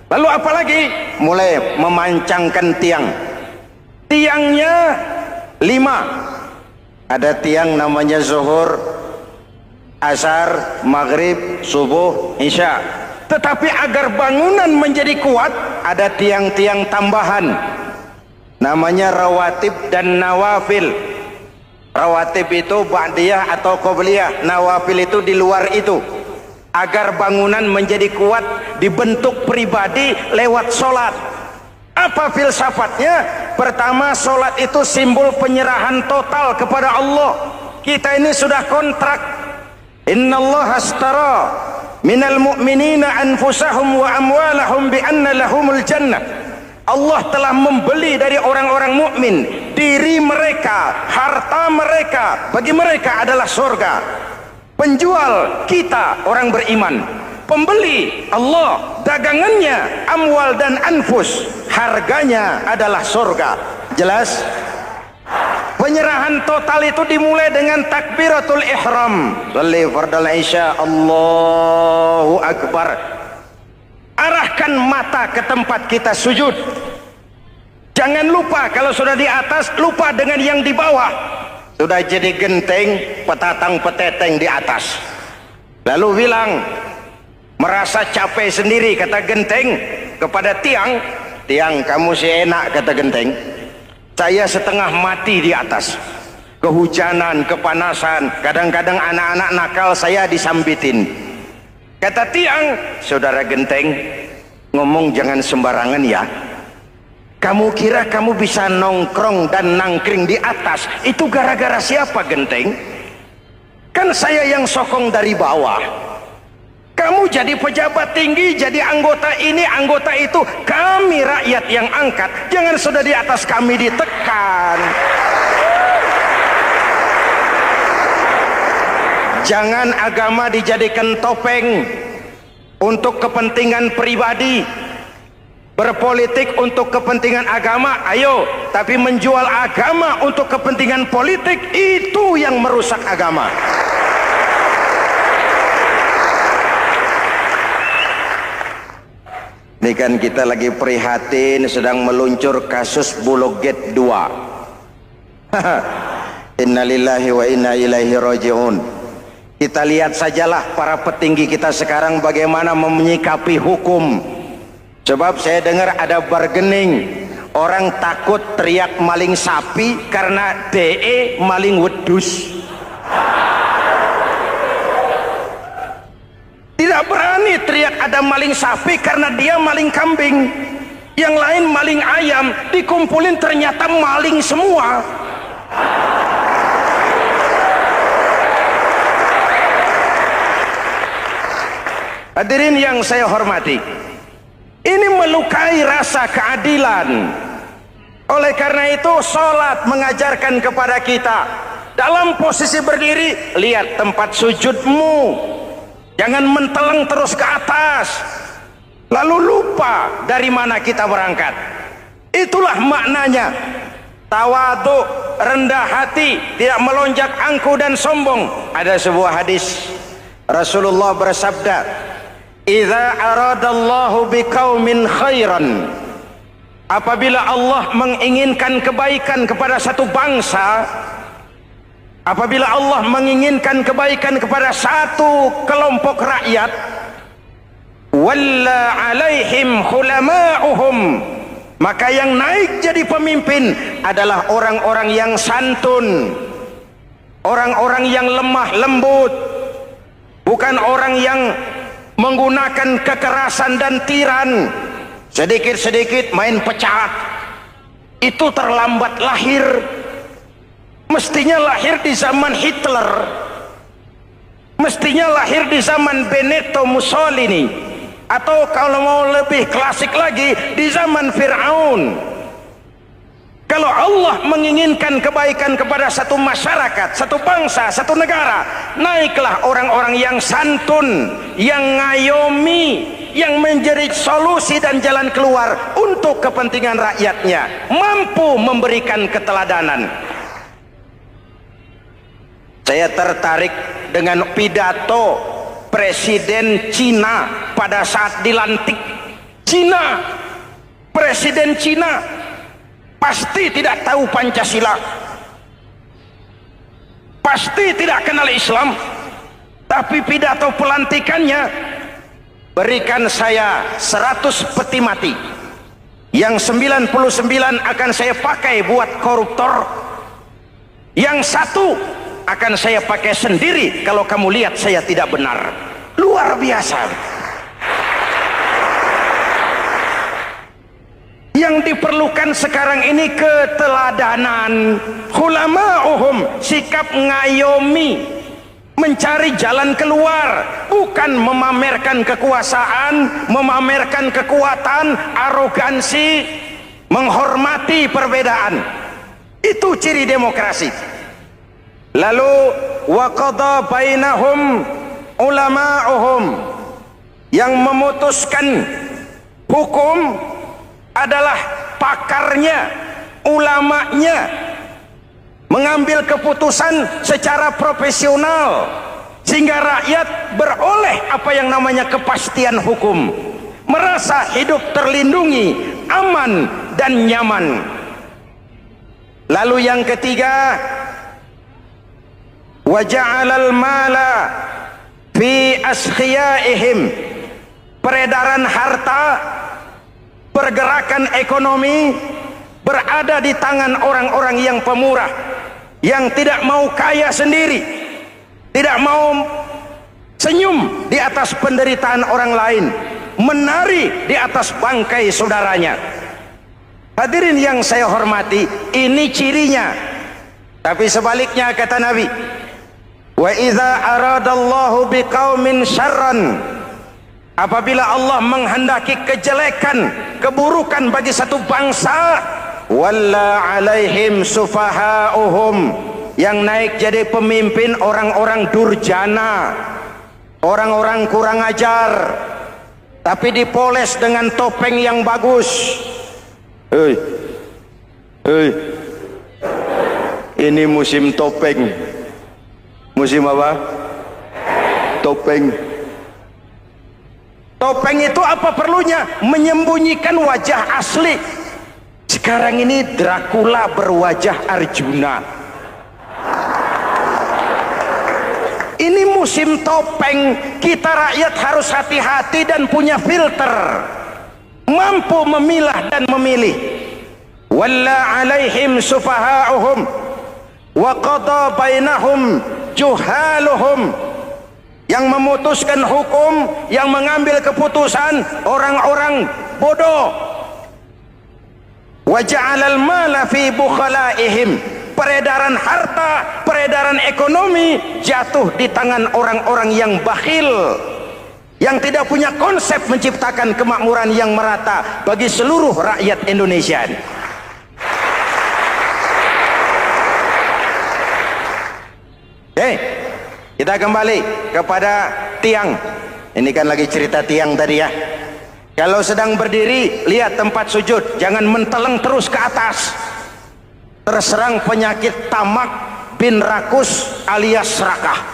Lalu apa lagi? Mulai memancangkan tiang. Tiangnya 5. Ada tiang namanya zuhur, asar, maghrib, subuh, isya. Tetapi agar bangunan menjadi kuat, ada tiang-tiang tambahan. Namanya rawatib dan nawafil. Rawatib itu ba'diyah atau qobliyah, nawafil itu di luar itu. Agar bangunan menjadi kuat, dibentuk pribadi lewat sholat. Apa filsafatnya? Pertama, sholat itu simbol penyerahan total kepada Allah. Kita ini sudah kontrak. Innallaha astara minal mu'minina anfusahum wa amwalahum bi anna lahumul jannah. Allah telah membeli dari orang-orang mukmin diri mereka, harta mereka, bagi mereka adalah surga. Penjual kita orang beriman, pembeli Allah, dagangannya amwal dan anfus, harganya adalah surga. Jelas? Penyerahan total itu dimulai dengan takbiratul ihram. Shalli fardal isya, Allahu akbar. Arahkan mata ke tempat kita sujud. Jangan lupa kalau sudah di atas, lupa dengan yang di bawah. Sudah jadi genteng, petatang peteteng di atas. Lalu bilang, merasa capek sendiri, kata genteng kepada tiang. Tiang, kamu sih enak, kata genteng. Saya setengah mati di atas. Kehujanan, kepanasan, kadang-kadang anak-anak nakal saya disambitin. Kata tiang, saudara genteng, ngomong jangan sembarangan ya. Kamu kira kamu bisa nongkrong dan nangkring di atas, itu gara-gara siapa, Genteng? Kan saya yang sokong dari bawah. Kamu jadi pejabat tinggi, jadi anggota ini, anggota itu, kami rakyat yang angkat. Jangan sudah di atas kami ditekan. Jangan agama dijadikan topeng untuk kepentingan pribadi. Berpolitik untuk kepentingan agama, ayo, tapi menjual agama untuk kepentingan politik, itu yang merusak agama. Ini kan kita lagi prihatin sedang meluncur kasus Bulog Gate 2. Innalillahi wa inna ilaihi raji'un. Kita lihat sajalah para petinggi kita sekarang bagaimana menyikapi hukum. Sebab saya dengar ada bargaining, orang takut teriak maling sapi karena DE maling wedus. Tidak berani teriak ada maling sapi karena dia maling kambing. Yang lain maling ayam, dikumpulin ternyata maling semua. Hadirin yang saya hormati, ini melukai rasa keadilan. Oleh karena itu, sholat mengajarkan kepada kita, dalam posisi berdiri, lihat tempat sujudmu. Jangan menteleng terus ke atas, lalu lupa dari mana kita berangkat. Itulah maknanya tawadhu, rendah hati, tidak melonjak angku dan sombong. Ada sebuah hadis, Rasulullah bersabda, "Idza aradallahu biqaumin khairan." Apabila Allah menginginkan kebaikan kepada satu bangsa, apabila Allah menginginkan kebaikan kepada satu kelompok rakyat, walla alaihim khulama'uhum, maka yang naik jadi pemimpin adalah orang-orang yang santun, orang-orang yang lemah lembut, bukan orang yang menggunakan kekerasan dan tiran. Sedikit-sedikit main pecat, itu terlambat lahir. Mestinya lahir di zaman Hitler, mestinya lahir di zaman Benito Mussolini, atau kalau mau lebih klasik lagi, di zaman Fir'aun. Kalau Allah menginginkan kebaikan kepada satu masyarakat, satu bangsa, satu negara, naiklah orang-orang yang santun, yang ngayomi, yang menjadi solusi dan jalan keluar untuk kepentingan rakyatnya, mampu memberikan keteladanan. Saya tertarik dengan pidato Presiden Cina pada saat dilantik. Cina, Presiden Cina pasti tidak tahu Pancasila, pasti tidak kenal Islam, tapi pidato pelantikannya, berikan saya 100 peti mati, yang 99 akan saya pakai buat koruptor, yang satu akan saya pakai sendiri kalau kamu lihat saya tidak benar. Luar biasa. Yang diperlukan sekarang ini keteladanan, khulama'uhum, sikap ngayomi, mencari jalan keluar, bukan memamerkan kekuasaan, memamerkan kekuatan, arogansi, menghormati perbedaan. Itu ciri demokrasi. Lalu wa qada bainahum ulama'uhum, yang memutuskan hukum adalah pakarnya, ulamanya, mengambil keputusan secara profesional sehingga rakyat beroleh apa yang namanya kepastian hukum, merasa hidup terlindungi, aman dan nyaman. Lalu yang ketiga, wa ja'alal mala fi askhiyaihim, peredaran harta, pergerakan ekonomi berada di tangan orang-orang yang pemurah, yang tidak mau kaya sendiri, tidak mau senyum di atas penderitaan orang lain, menari di atas bangkai saudaranya. Hadirin yang saya hormati, ini cirinya. Tapi sebaliknya kata Nabi, wa idza aradallahu biqaumin syarran, apabila Allah menghendaki kejelekan, keburukan bagi satu bangsa, walla alaihim sufahauhum, yang naik jadi pemimpin orang-orang durjana, orang-orang kurang ajar, tapi dipoles dengan topeng yang bagus. Hei, hei, ini musim topeng. Musim apa? Topeng. Topeng itu apa perlunya? Menyembunyikan wajah asli. Sekarang ini Dracula berwajah Arjuna. Ini musim topeng. Kita rakyat harus hati-hati dan punya filter, mampu memilah dan memilih. Walla alaihim sufahauhum wa qada bainahum juhaluhum, yang memutuskan hukum, yang mengambil keputusan orang-orang bodoh. Wa ja'alal mala fi bukhalaihim, peredaran harta, peredaran ekonomi jatuh di tangan orang-orang yang bakhil, yang tidak punya konsep menciptakan kemakmuran yang merata bagi seluruh rakyat Indonesia. Kita kembali kepada tiang. Ini kan lagi cerita tiang tadi ya. Kalau sedang berdiri, lihat tempat sujud, jangan menteleng terus ke atas. Terserang penyakit tamak bin rakus alias serakah.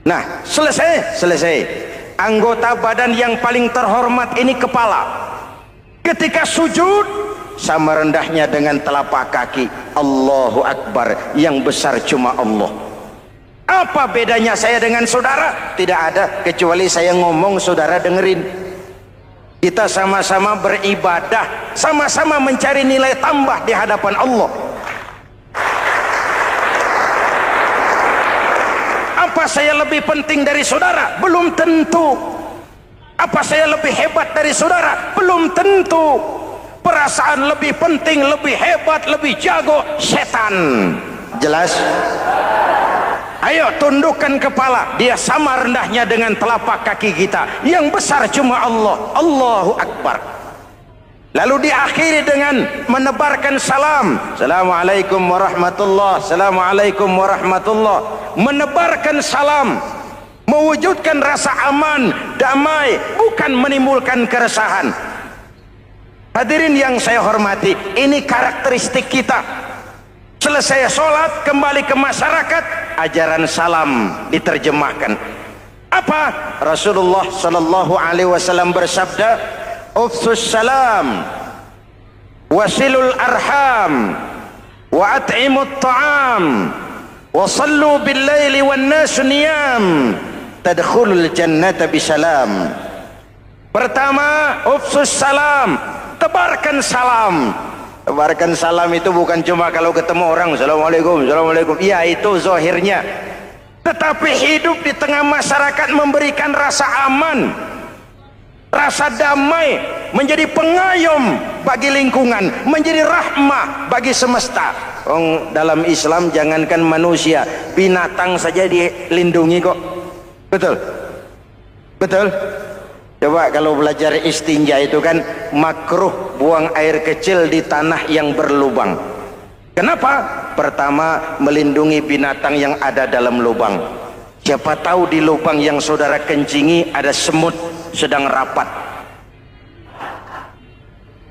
Nah, selesai. Anggota badan yang paling terhormat ini kepala. Ketika sujud, sama rendahnya dengan telapak kaki. Allahu Akbar, yang besar cuma Allah. Apa bedanya saya dengan saudara? Tidak ada, kecuali saya ngomong saudara dengerin. Kita sama-sama beribadah, sama-sama mencari nilai tambah di hadapan Allah. Apa saya lebih penting dari saudara? Belum tentu. Apa saya lebih hebat dari saudara? Belum tentu. Perasaan lebih penting, lebih hebat, lebih jago setan. Jelas? Ayo tundukkan kepala, dia sama rendahnya dengan telapak kaki kita. Yang besar cuma Allah. Allahu Akbar. Lalu diakhiri dengan menebarkan salam. Assalamualaikum warahmatullah. Assalamualaikum warahmatullah. Menebarkan salam, mewujudkan rasa aman, damai, bukan menimbulkan keresahan. Hadirin yang saya hormati, ini karakteristik kita. Selesai sholat, kembali ke masyarakat, ajaran salam diterjemahkan. Apa? Rasulullah sallallahu alaihi wasallam bersabda, "Ufsus salam, wasilul arham, wa at'imut ta'am, wa sallu bil laili wan nasu niyam, tadkhulul jannata bisalam." Pertama, ufsus salam, tebarkan salam. Tebarkan salam itu bukan cuma kalau ketemu orang assalamualaikum, assalamualaikum. Iya, itu zahirnya. Tetapi hidup di tengah masyarakat memberikan rasa aman, rasa damai, menjadi pengayom bagi lingkungan, menjadi rahmah bagi semesta. Dalam Islam jangankan manusia, binatang saja dilindungi kok. Betul? Betul? Coba kalau belajar istinja itu kan makruh buang air kecil di tanah yang berlubang. Kenapa? Pertama, melindungi binatang yang ada dalam lubang. Siapa tahu di lubang yang saudara kencingi ada semut sedang rapat.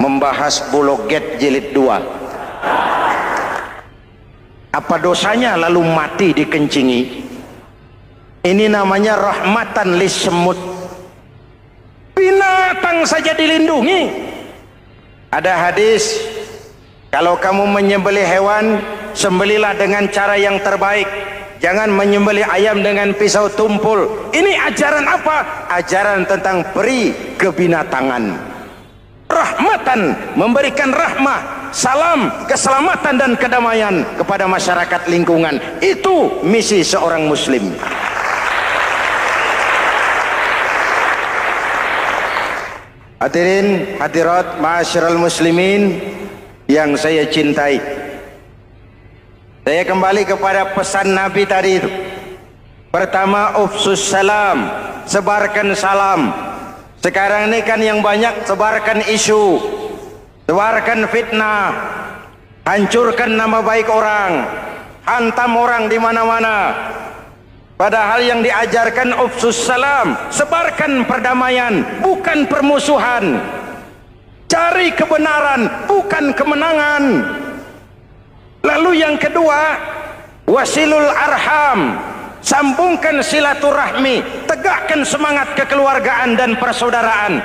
Membahas Bologet jilid 2. Apa dosanya lalu mati dikencingi? Ini namanya rahmatan lis semut. Binatang saja dilindungi. Ada hadis, kalau kamu menyembelih hewan, sembelilah dengan cara yang terbaik. Jangan menyembelih ayam dengan pisau tumpul. Ini ajaran apa? Ajaran tentang peri kebinatangan. Rahmatan, memberikan rahmah, salam, keselamatan dan kedamaian kepada masyarakat lingkungan. Itu misi seorang muslim. Hadirin hadirat ma'asyiral muslimin, yang saya cintai, saya kembali kepada pesan Nabi tadi itu. Pertama, ufsus salam, sebarkan salam. Sekarang ini kan yang banyak sebarkan isu, sebarkan fitnah, hancurkan nama baik orang, hantam orang di mana-mana. Padahal yang diajarkan ufsus salam, sebarkan perdamaian, bukan permusuhan. Cari kebenaran, bukan kemenangan. Lalu yang kedua, wasilul arham, sambungkan silaturahmi, tegakkan semangat kekeluargaan dan persaudaraan.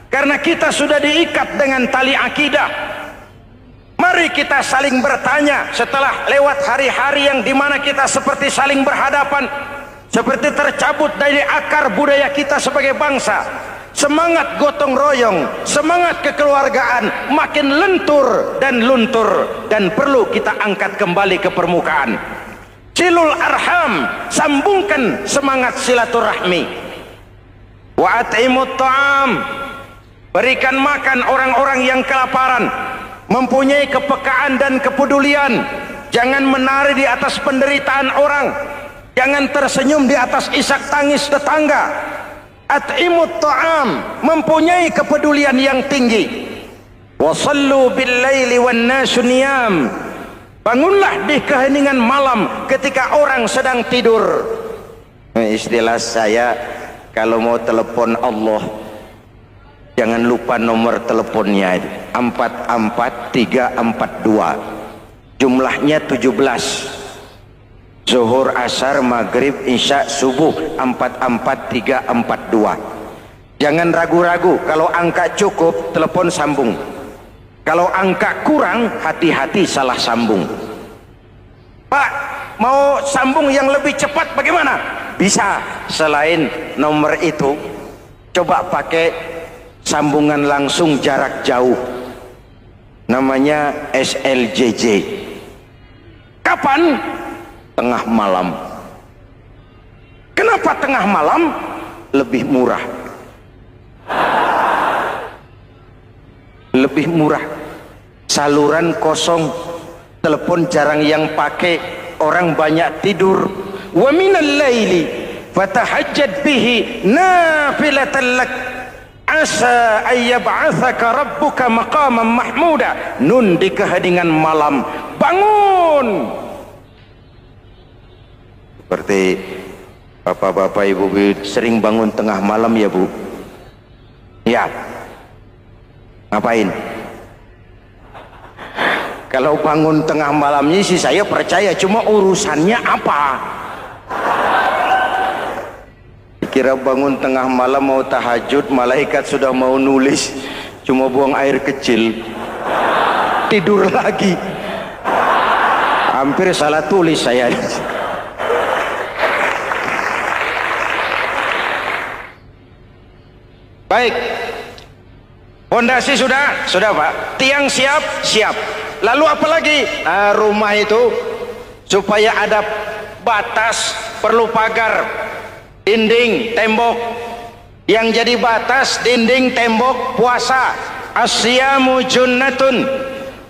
Karena kita sudah diikat dengan tali akidah. Mari kita saling bertanya setelah lewat hari-hari yang dimana kita seperti saling berhadapan, seperti tercabut dari akar budaya kita sebagai bangsa. Semangat gotong royong, semangat kekeluargaan makin lentur dan luntur, dan perlu kita angkat kembali ke permukaan. Silul arham, sambungkan semangat silaturahmi. Wa at'imut ta'am, berikan makan orang-orang yang kelaparan, mempunyai kepekaan dan kepedulian. Jangan menari di atas penderitaan orang, jangan tersenyum di atas isak tangis tetangga. At'imut ta'am, mempunyai kepedulian yang tinggi. Wa sallu bil laili wan nasu niyam, bangunlah di keheningan malam ketika orang sedang tidur. Istilah saya, kalau mau telepon Allah, jangan lupa nomor teleponnya itu 44342, jumlahnya 17. Zuhur, asar, maghrib, isya, subuh 44342. Jangan ragu-ragu, kalau angka cukup telepon sambung, kalau angka kurang hati-hati salah sambung. Pak, mau sambung yang lebih cepat bagaimana? Bisa, selain nomor itu coba pakai sambungan langsung jarak jauh, namanya SLJJ. Kapan? Tengah malam. Kenapa tengah malam? Lebih murah. Lebih murah. Saluran kosong, telepon jarang yang pakai, orang banyak tidur. Wa minal laili fatahajjad bihi nafilatan lak asa ayyab'atsaka rabbuka maqaman mahmuda. Nun, di keheningan malam bangun. Seperti bapak-bapak, ibu-ibu sering bangun tengah malam ya Bu? Ya. Ngapain? Kalau bangun tengah malamnya sih saya percaya, cuma urusannya apa? Kira bangun tengah malam mau tahajud, malaikat sudah mau nulis, cuma buang air kecil, tidur lagi. Hampir salah tulis saya. Baik, fondasi sudah Pak, tiang siap, lalu apa lagi? Nah, rumah itu supaya ada batas, perlu pagar, dinding, tembok. Yang jadi batas, dinding, tembok, puasa. Asyamu junnatun,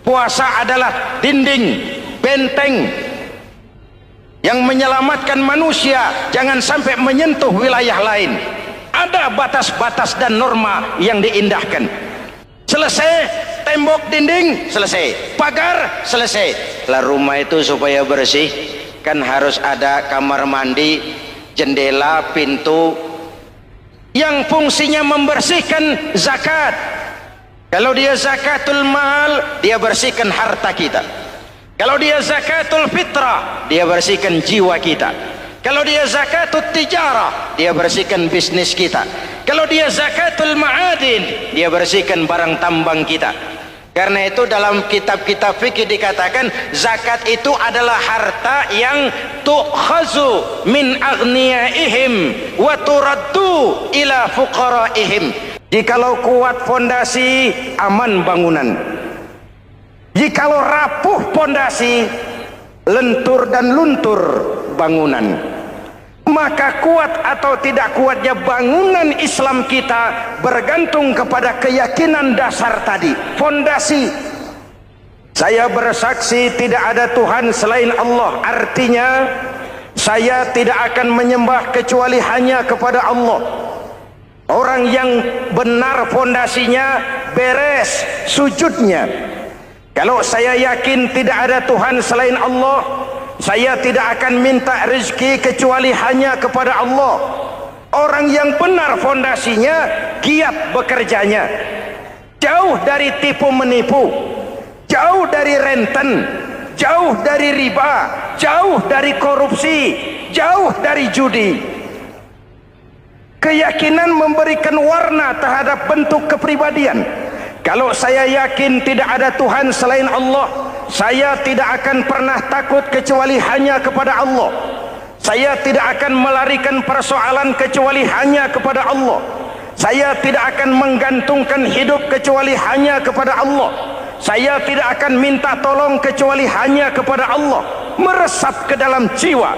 puasa adalah dinding, benteng yang menyelamatkan manusia jangan sampai menyentuh wilayah lain. Ada batas-batas dan norma yang diindahkan. Selesai, tembok, dinding, selesai. Pagar, selesai. Lah rumah itu supaya bersih, kan harus ada kamar mandi, jendela, pintu, yang fungsinya membersihkan zakat. Kalau dia zakatul mal, dia bersihkan harta kita. Kalau dia zakatul fitrah, dia bersihkan jiwa kita. Kalau dia zakatul tijarah, dia bersihkan bisnis kita. Kalau dia zakatul ma'adin, dia bersihkan barang tambang kita. Karena itu dalam kitab-kitab fikih dikatakan zakat itu adalah harta yang tu'khazu min aghniyaihim wa turaddu ila fuqaraihim. Jikalau kuat fondasi, aman bangunan. Jikalau rapuh fondasi, lentur dan luntur bangunan. Maka kuat atau tidak kuatnya bangunan Islam kita bergantung kepada keyakinan dasar tadi, fondasi. Saya bersaksi tidak ada Tuhan selain Allah. Artinya saya tidak akan menyembah kecuali hanya kepada Allah. Orang yang benar fondasinya beres sujudnya. Kalau saya yakin tidak ada Tuhan selain Allah, saya tidak akan minta rezeki kecuali hanya kepada Allah. Orang yang benar fondasinya, giat bekerjanya, jauh dari tipu menipu, jauh dari renten, jauh dari riba, jauh dari korupsi, jauh dari judi. Keyakinan memberikan warna terhadap bentuk kepribadian. Kalau saya yakin tidak ada Tuhan selain Allah, saya tidak akan pernah takut kecuali hanya kepada Allah. Saya tidak akan melarikan persoalan kecuali hanya kepada Allah. Saya tidak akan menggantungkan hidup kecuali hanya kepada Allah. Saya tidak akan minta tolong kecuali hanya kepada Allah. Meresap ke dalam jiwa.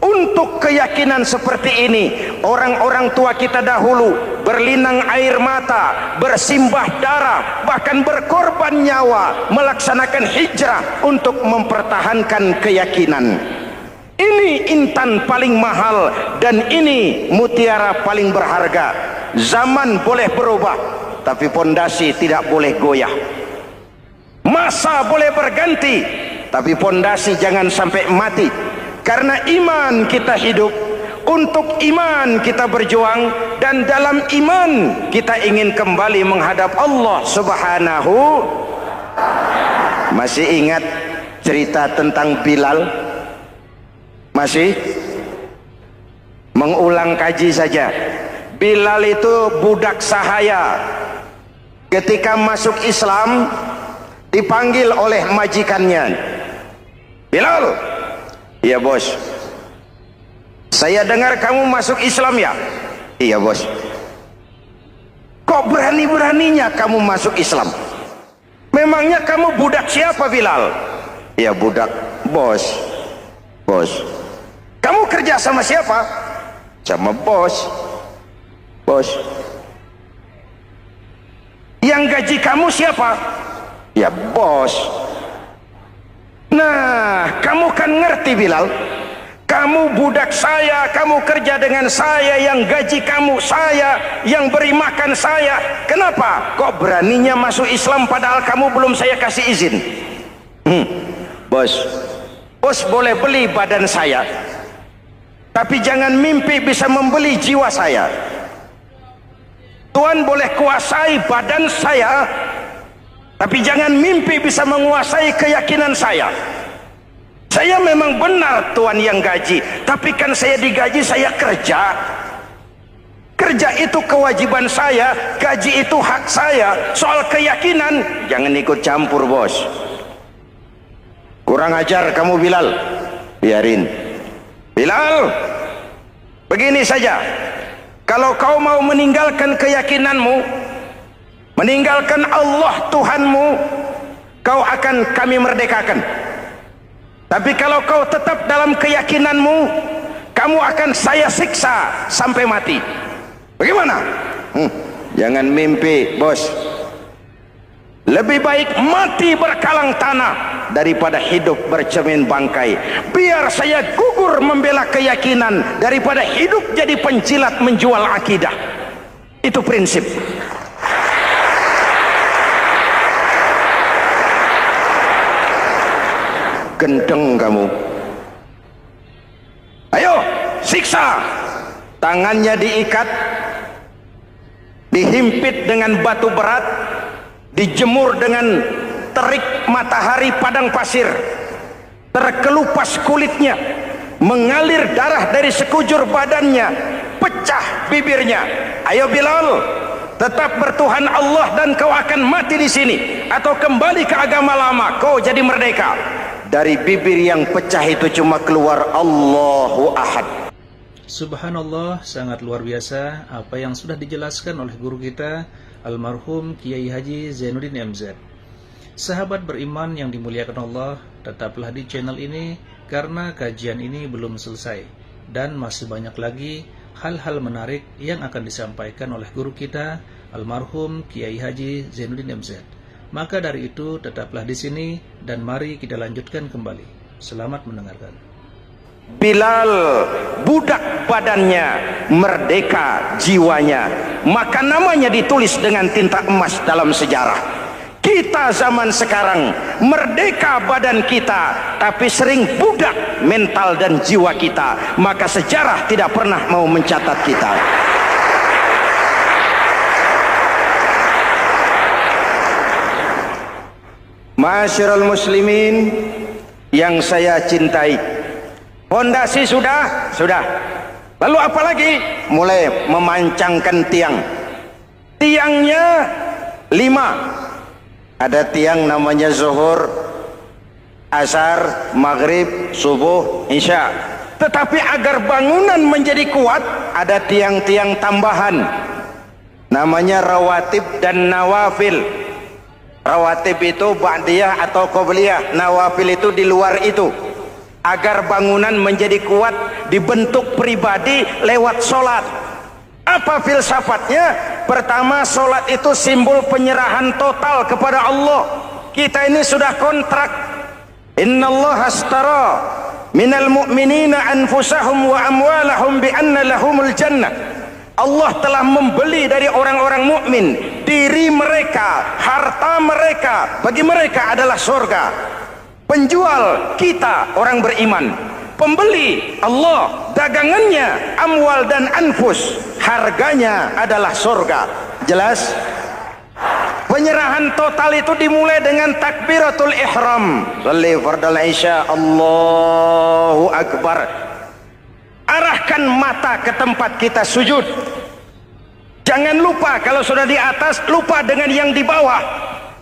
Untuk keyakinan seperti ini, orang-orang tua kita dahulu berlinang air mata, bersimbah darah, bahkan berkorban nyawa, melaksanakan hijrah untuk mempertahankan keyakinan. Ini intan paling mahal dan ini mutiara paling berharga. Zaman boleh berubah, tapi pondasi tidak boleh goyah. Masa boleh berganti, tapi pondasi jangan sampai mati. Karena iman kita hidup, untuk iman kita berjuang, dan dalam iman kita ingin kembali menghadap Allah Subhanahu. Masih ingat cerita tentang Bilal? Masih? Mengulang kaji saja. Bilal itu budak sahaya. Ketika masuk Islam, dipanggil oleh majikannya. Bilal, iya bos. Saya dengar kamu masuk Islam ya? Iya bos. Kok berani-beraninya kamu masuk Islam? Memangnya kamu budak siapa Bilal? Iya budak bos. Bos. Kamu kerja sama siapa? Sama bos. Bos. Yang gaji kamu siapa? Ya bos. Nah, kamu kan ngerti Bilal, kamu budak saya, kamu kerja dengan saya, yang gaji kamu saya, yang beri makan saya. Kenapa? Kok beraninya masuk Islam padahal kamu belum saya kasih izin? Bos, bos boleh beli badan saya, tapi jangan mimpi bisa membeli jiwa saya. Tuhan boleh kuasai badan saya, tapi jangan mimpi bisa menguasai keyakinan saya. Saya memang benar Tuhan yang gaji, tapi kan saya digaji, saya kerja. Kerja itu kewajiban saya, gaji itu hak saya. Soal keyakinan, jangan ikut campur bos. Kurang ajar kamu Bilal. Biarin. Bilal, begini saja. Kalau kau mau meninggalkan keyakinanmu, meninggalkan Allah Tuhanmu, kau akan kami merdekakan. Tapi kalau kau tetap dalam keyakinanmu, kamu akan saya siksa sampai mati. Bagaimana? Jangan mimpi bos. Lebih baik mati berkalang tanah daripada hidup bercermin bangkai. Biar saya gugur membela keyakinan daripada hidup jadi penjilat menjual akidah. Itu prinsip. Gendeng kamu. Ayo siksa. Tangannya diikat, dihimpit dengan batu berat, dijemur dengan terik matahari padang pasir, terkelupas kulitnya, mengalir darah dari sekujur badannya, pecah bibirnya. Ayo Bilal, tetap bertuhan Allah dan kau akan mati di sini, atau kembali ke agama lama, kau jadi merdeka. Dari bibir yang pecah itu cuma keluar Allahu Ahad. Subhanallah, sangat luar biasa apa yang sudah dijelaskan oleh guru kita almarhum Kiai Haji Zainuddin MZ. Sahabat beriman yang dimuliakan Allah, tetaplah di channel ini karena kajian ini belum selesai dan masih banyak lagi hal-hal menarik yang akan disampaikan oleh guru kita almarhum Kiai Haji Zainuddin MZ. Maka dari itu tetaplah di sini dan mari kita lanjutkan kembali. Selamat mendengarkan. Bilal budak badannya, merdeka jiwanya, maka namanya ditulis dengan tinta emas dalam sejarah. Kita zaman sekarang merdeka badan kita, tapi sering budak mental dan jiwa kita, maka sejarah tidak pernah mau mencatat kita. Ma'asyiral muslimin yang saya cintai, fondasi sudah. Lalu apa lagi? Mulai memancangkan tiang. Tiangnya 5. Ada tiang namanya zuhur, asar, maghrib, subuh, isya. Tetapi agar bangunan menjadi kuat, ada tiang-tiang tambahan. Namanya rawatib dan nawafil. Rawatib itu ba'diyah atau qobliyah, nawafil itu di luar itu. Agar bangunan menjadi kuat, dibentuk pribadi lewat sholat. Apa filsafatnya? Pertama, sholat itu simbol penyerahan total kepada Allah. Kita ini sudah kontrak. Innallaha astara minal mu'minina anfusahum wa amwalahum bi anna lahumul jannah. Allah telah membeli dari orang-orang mukmin diri mereka, harta mereka, bagi mereka adalah surga. Penjual kita orang beriman, pembeli Allah, dagangannya amwal dan anfus, harganya adalah surga. Jelas? Penyerahan total itu dimulai dengan takbiratul ihram. Shalli fardal isya, Allahu akbar. Arahkan mata ke tempat kita sujud. Jangan lupa kalau sudah di atas, lupa dengan yang di bawah.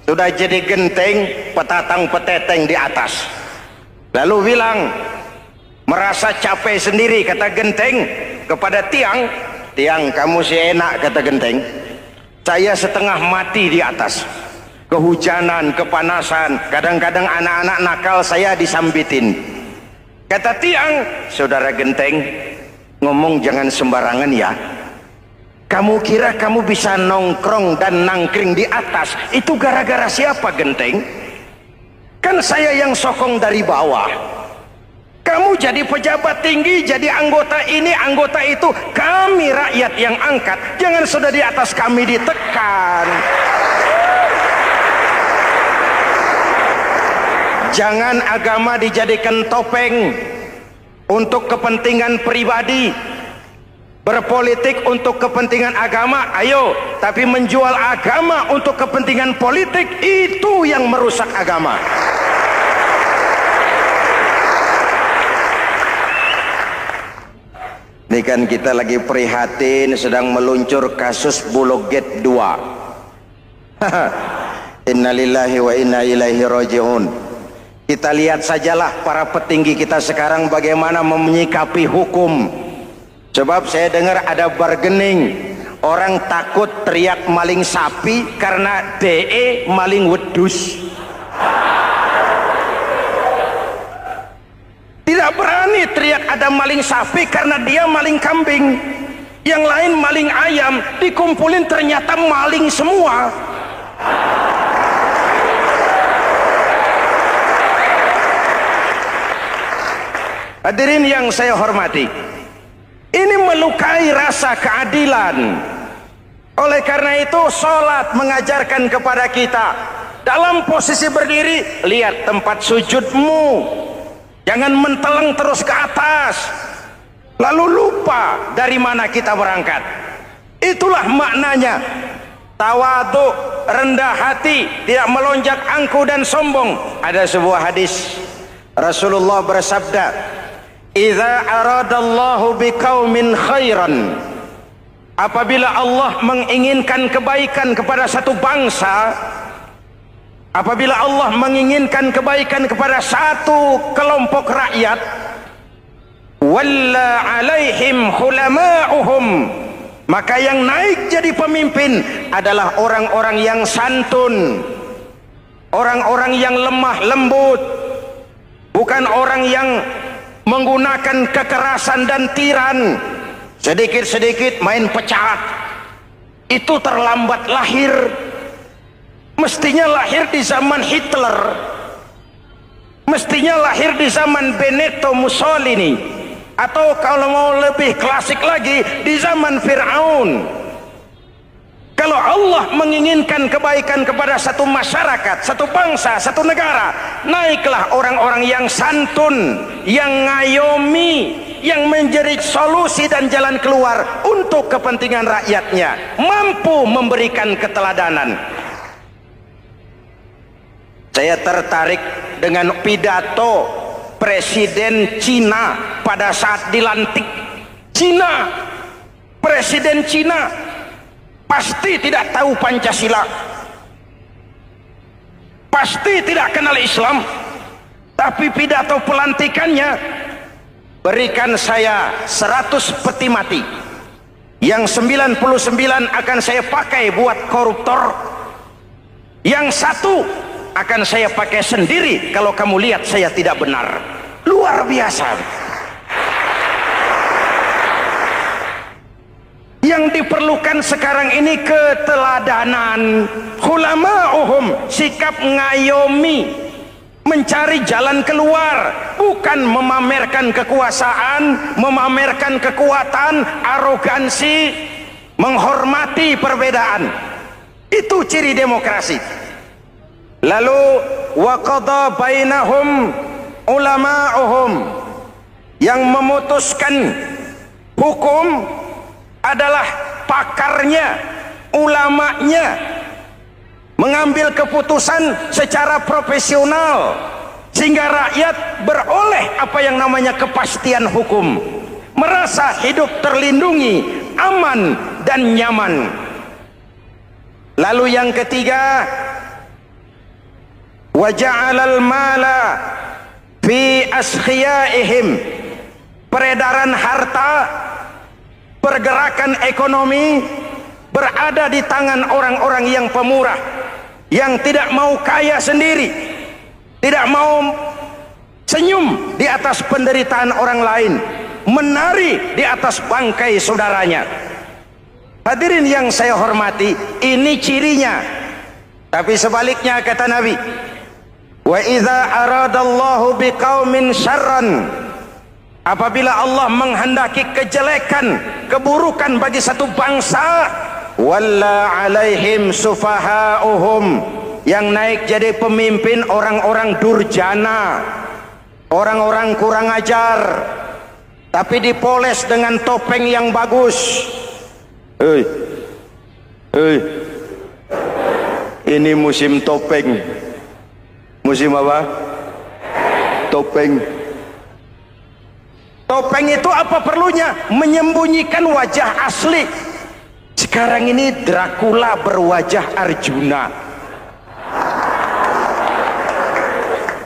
Sudah jadi genteng, petatang peteteng di atas. Lalu bilang, merasa capek sendiri, kata genteng kepada tiang. Tiang, kamu sih enak, kata genteng. Saya setengah mati di atas. Kehujanan, kepanasan, kadang-kadang anak-anak nakal saya disambitin. Kata tiang, saudara genteng, ngomong jangan sembarangan ya. Kamu kira kamu bisa nongkrong dan nangkring di atas, itu gara-gara siapa genteng? Kan saya yang sokong dari bawah. Kamu jadi pejabat tinggi, jadi anggota ini, anggota itu. Kami rakyat yang angkat, jangan sudah di atas kami ditekan. Jangan agama dijadikan topeng untuk kepentingan pribadi. Berpolitik untuk kepentingan agama, ayo. Tapi menjual agama untuk kepentingan politik, itu yang merusak agama. Ini kan kita lagi prihatin sedang meluncur kasus Bulog Gate 2. Innalillahi wa inna ilaihi raji'un. Kita lihat sajalah para petinggi kita sekarang bagaimana menyikapi hukum. Sebab saya dengar ada bargaining, orang takut teriak maling sapi karena DE maling wedus. Tidak berani teriak ada maling sapi karena dia maling kambing. Yang lain maling ayam, dikumpulin ternyata maling semua. Hadirin yang saya hormati, ini melukai rasa keadilan. Oleh karena itu sholat mengajarkan kepada kita, dalam posisi berdiri, lihat tempat sujudmu. Jangan menteleng terus ke atas, lalu lupa dari mana kita berangkat. Itulah maknanya tawadhu, rendah hati, tidak melonjak angku dan sombong. Ada sebuah hadis Rasulullah bersabda, "Idza aradallahu biqaumin khairan." Apabila Allah menginginkan kebaikan kepada satu bangsa, apabila Allah menginginkan kebaikan kepada satu kelompok rakyat, walla alaihim hulama'uhum, maka yang naik jadi pemimpin adalah orang-orang yang santun, orang-orang yang lemah lembut, bukan orang yang menggunakan kekerasan dan tiran. Sedikit-sedikit main pecat, itu terlambat lahir. Mestinya lahir di zaman Hitler, mestinya lahir di zaman Benito Mussolini, atau kalau mau lebih klasik lagi di zaman Fir'aun. Kalau Allah menginginkan kebaikan kepada satu masyarakat, satu bangsa, satu negara, naiklah orang-orang yang santun, yang ngayomi, yang menjadi solusi dan jalan keluar untuk kepentingan rakyatnya, mampu memberikan keteladanan. Saya tertarik dengan pidato Presiden Cina pada saat dilantik. Cina, Presiden Cina pasti tidak tahu Pancasila, pasti tidak kenal Islam, tapi pidato pelantikannya, berikan saya 100 peti mati, yang 99 akan saya pakai buat koruptor, yang satu akan saya pakai sendiri kalau kamu lihat saya tidak benar. Luar biasa. Yang diperlukan sekarang ini keteladanan, hulama'uhum, sikap ngayomi, mencari jalan keluar, bukan memamerkan kekuasaan, memamerkan kekuatan, arogansi, menghormati perbedaan. Itu ciri demokrasi. Lalu wa qada bainahum ulama'uhum, yang memutuskan hukum adalah pakarnya, ulamanya, mengambil keputusan secara profesional sehingga rakyat beroleh apa yang namanya kepastian hukum, merasa hidup terlindungi, aman dan nyaman. Lalu yang ketiga, wa ja'alal mala fi askhiyaihim, peredaran harta, pergerakan ekonomi berada di tangan orang-orang yang pemurah, yang tidak mau kaya sendiri, tidak mau senyum di atas penderitaan orang lain, menari di atas bangkai saudaranya. Hadirin yang saya hormati, ini cirinya. Tapi sebaliknya kata Nabi, wa idza aradallahu biqaumin syarran, apabila Allah menghendaki kejelekan, keburukan bagi satu bangsa, walla alaihim sufaha'uhum, yang naik jadi pemimpin orang-orang durjana, orang-orang kurang ajar, tapi dipoles dengan topeng yang bagus. Ini musim topeng. Musim apa? Topeng. Topeng itu apa perlunya? Menyembunyikan wajah asli. Sekarang ini Dracula berwajah Arjuna.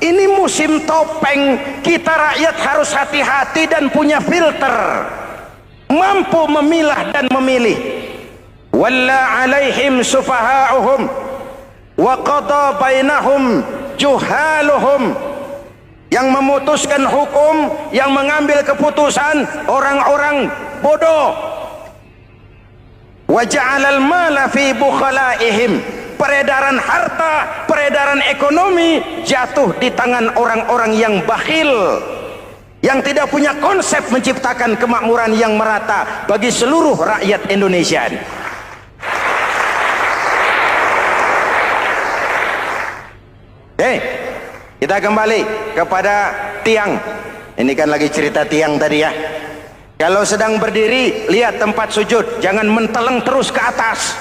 Ini musim topeng. Kita rakyat harus hati-hati dan punya filter, mampu memilah dan memilih. Walla alaihim sufaha'uhum wa qada bainahum juhaluhum, yang memutuskan hukum, yang mengambil keputusan orang-orang bodoh. Wa ja'alal mala fi bukhalaihim, peredaran harta, peredaran ekonomi jatuh di tangan orang-orang yang bakhil, yang tidak punya konsep menciptakan kemakmuran yang merata bagi seluruh rakyat Indonesia. Kita kembali kepada tiang. Ini kan lagi cerita tiang tadi ya. Kalau sedang berdiri, lihat tempat sujud, jangan menteleng terus ke atas.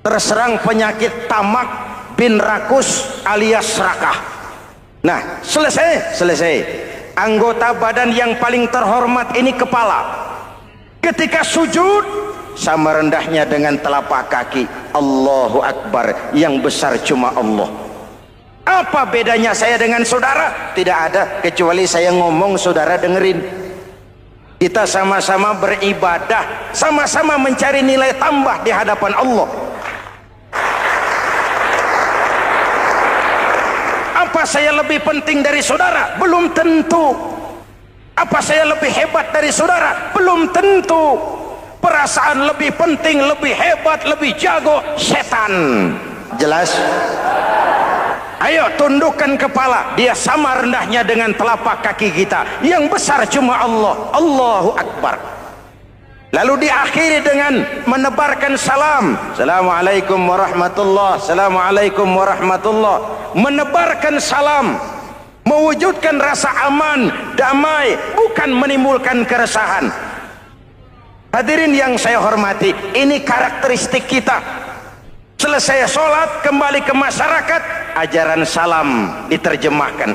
Terserang penyakit tamak bin rakus alias serakah. Nah, selesai. Anggota badan yang paling terhormat ini kepala. Ketika sujud, sama rendahnya dengan telapak kaki. Allahu Akbar, yang besar cuma Allah. Apa bedanya saya dengan saudara? Tidak ada, kecuali saya ngomong saudara dengerin. Kita sama-sama beribadah, sama-sama mencari nilai tambah di hadapan Allah. Apa saya lebih penting dari saudara? Belum tentu. Apa saya lebih hebat dari saudara? Belum tentu. Perasaan lebih penting, lebih hebat, lebih jago setan. Jelas? Ayo tundukkan kepala, dia sama rendahnya dengan telapak kaki kita. Yang besar cuma Allah. Allahu Akbar. Lalu diakhiri dengan menebarkan salam. Assalamualaikum warahmatullah. Assalamualaikum warahmatullah. Menebarkan salam, mewujudkan rasa aman, damai, bukan menimbulkan keresahan. Hadirin yang saya hormati, ini karakteristik kita. Selesai sholat, kembali ke masyarakat, ajaran salam diterjemahkan.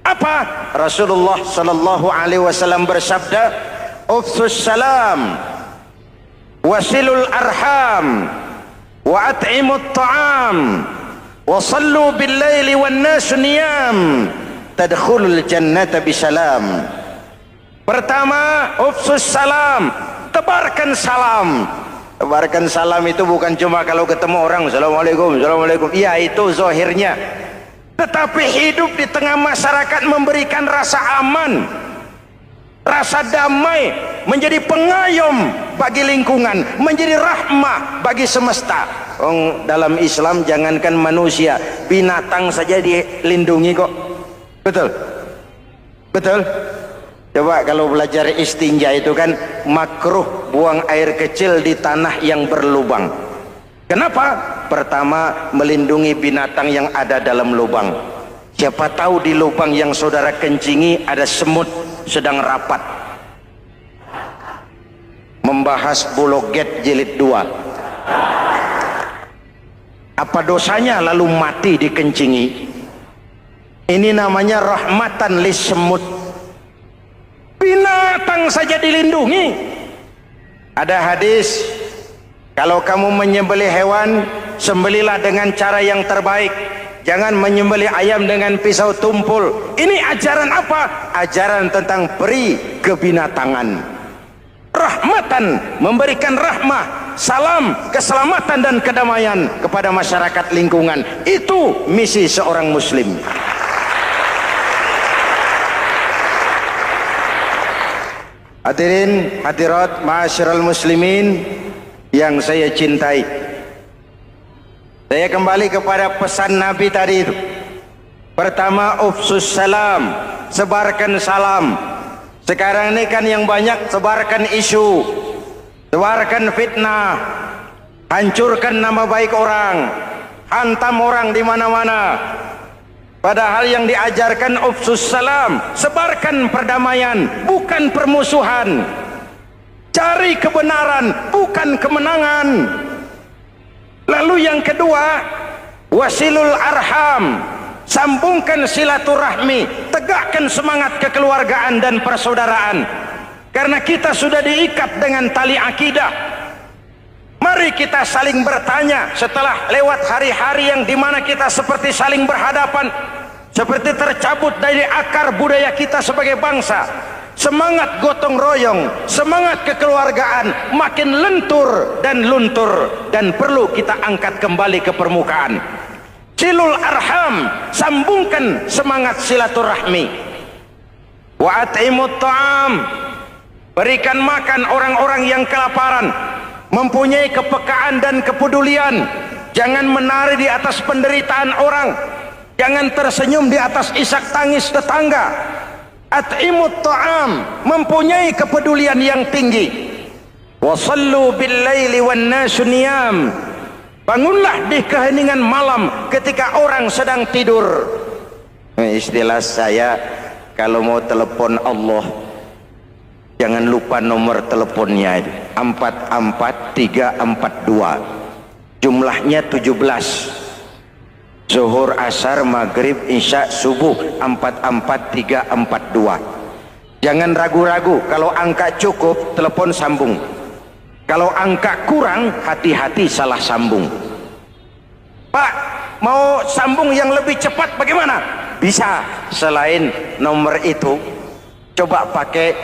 Apa? Rasulullah sallallahu alaihi wasallam bersabda, "Ufsus salam, wasilul arham, wa at'imut ta'am, wa sallu bil laili wan nasu niyam, tadkhulul jannata bisalam." Pertama, ufsus salam, tebarkan salam. Tebarkan salam itu bukan cuma kalau ketemu orang assalamualaikum, assalamualaikum. Iya, itu zahirnya. Tetapi hidup di tengah masyarakat memberikan rasa aman, rasa damai, menjadi pengayom bagi lingkungan, menjadi rahmah bagi semesta. Dalam Islam jangankan manusia, binatang saja dilindungi kok. Betul? Betul? Coba kalau belajar istinja itu kan makruh buang air kecil di tanah yang berlubang. Kenapa? Pertama, melindungi binatang yang ada dalam lubang. Siapa tahu di lubang yang saudara kencingi ada semut sedang rapat. Membahas Bologet jilid 2. Apa dosanya lalu mati dikencingi? Ini namanya rahmatan lis semut. Binatang saja dilindungi. Ada hadis, kalau kamu menyembelih hewan, sembelilah dengan cara yang terbaik. Jangan menyembelih ayam dengan pisau tumpul. Ini ajaran apa? Ajaran tentang peri kebinatangan. Rahmatan, memberikan rahmah, salam, keselamatan dan kedamaian kepada masyarakat lingkungan. Itu misi seorang muslim. Hadirin hadirat ma'asyiral muslimin yang saya cintai, saya kembali kepada pesan Nabi tadi itu. Pertama, ufsus salam, sebarkan salam. Sekarang ini kan yang banyak sebarkan isu, sebarkan fitnah, hancurkan nama baik orang, hantam orang di mana-mana. Padahal yang diajarkan ufsus salam, sebarkan perdamaian, bukan permusuhan. Cari kebenaran, bukan kemenangan. Lalu yang kedua, wasilul arham, sambungkan silaturahmi, tegakkan semangat kekeluargaan dan persaudaraan. Karena kita sudah diikat dengan tali akidah. Mari kita saling bertanya setelah lewat hari-hari yang dimana kita seperti saling berhadapan, seperti tercabut dari akar budaya kita sebagai bangsa. Semangat gotong royong, semangat kekeluargaan makin lentur dan luntur, dan perlu kita angkat kembali ke permukaan. Silul arham, sambungkan semangat silaturahmi. Wa at'imut ta'am, berikan makan orang-orang yang kelaparan. Mempunyai kepekaan dan kepedulian. Jangan menari di atas penderitaan orang, jangan tersenyum di atas isak tangis tetangga. At'imut ta'am, mempunyai kepedulian yang tinggi. Wa sallu bil laili wan nasu niyam, bangunlah di keheningan malam ketika orang sedang tidur. Istilah saya, kalau mau telepon Allah, jangan lupa nomor teleponnya itu 44342. Jumlahnya 17. Zuhur, asar, maghrib, isya, subuh 44342. Jangan ragu-ragu, kalau angka cukup telepon sambung. Kalau angka kurang, hati-hati salah sambung. Pak, mau sambung yang lebih cepat bagaimana? Bisa, selain nomor itu coba pakai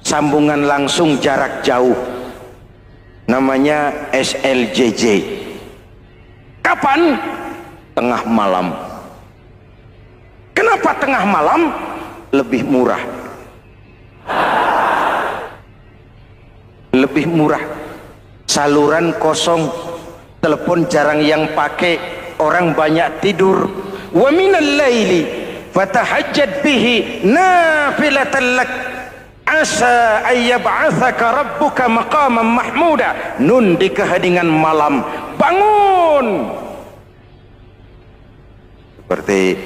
sambungan langsung jarak jauh, namanya SLJJ. Kapan? Tengah malam. Kenapa tengah malam? Lebih murah. Lebih murah. Saluran kosong, telepon jarang yang pakai, orang banyak tidur. Wa minal laili fatahajjad bihi nafilatan lak asa ayyab'atsaka rabbuka maqaman mahmuda. Nun di keheningan malam bangun. Seperti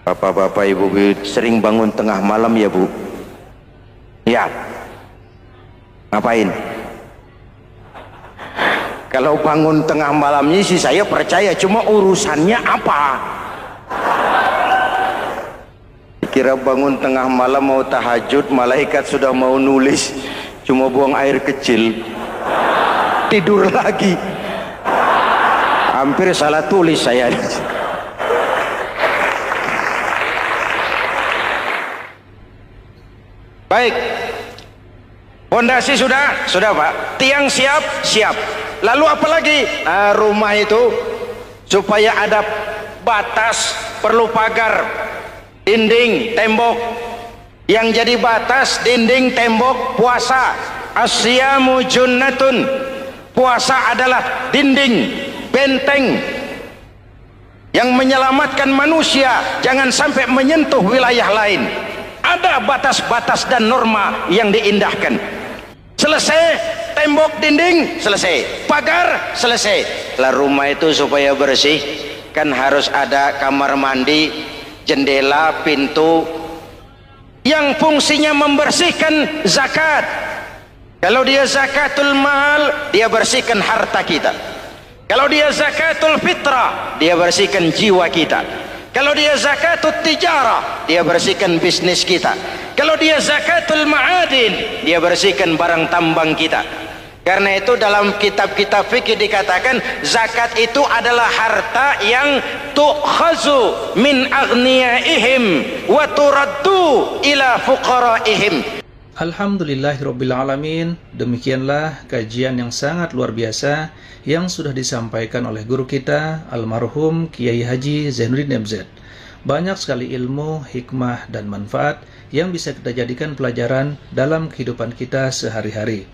bapak-bapak ibu-ibu sering bangun tengah malam ya Bu? Ya. Ngapain? Kalau bangun tengah malamnya sih saya percaya, cuma urusannya apa? Kira bangun tengah malam mau tahajud, malaikat sudah mau nulis, cuma buang air kecil, tidur lagi. Hampir salah tulis saya. Baik, pondasi sudah Pak, tiang siap. Lalu apa lagi? Nah, rumah itu supaya ada batas, perlu pagar, dinding, tembok. Yang jadi batas, dinding, tembok, puasa. Asyamu junnatun. Puasa adalah dinding, benteng yang menyelamatkan manusia jangan sampai menyentuh wilayah lain. Ada batas-batas dan norma yang diindahkan. Selesai tembok, dinding, selesai pagar, selesai. Lah rumah itu supaya bersih kan harus ada kamar mandi, jendela, pintu yang fungsinya membersihkan zakat. Kalau dia zakatul mal, dia bersihkan harta kita. Kalau dia zakatul fitrah, dia bersihkan jiwa kita. Kalau dia zakatul tijarah, dia bersihkan bisnis kita. Kalau dia zakatul ma'adin, dia bersihkan barang tambang kita. Karena itu dalam kitab-kitab fikih dikatakan zakat itu adalah harta yang tu'khazu min aghniyaihim wa turaddu ila fuqaraihim. Alhamdulillahirrabbilalamin. Demikianlah kajian yang sangat luar biasa yang sudah disampaikan oleh guru kita almarhum Kiai Haji Zainuddin MZ. Banyak sekali ilmu, hikmah, dan manfaat yang bisa kita jadikan pelajaran dalam kehidupan kita sehari-hari.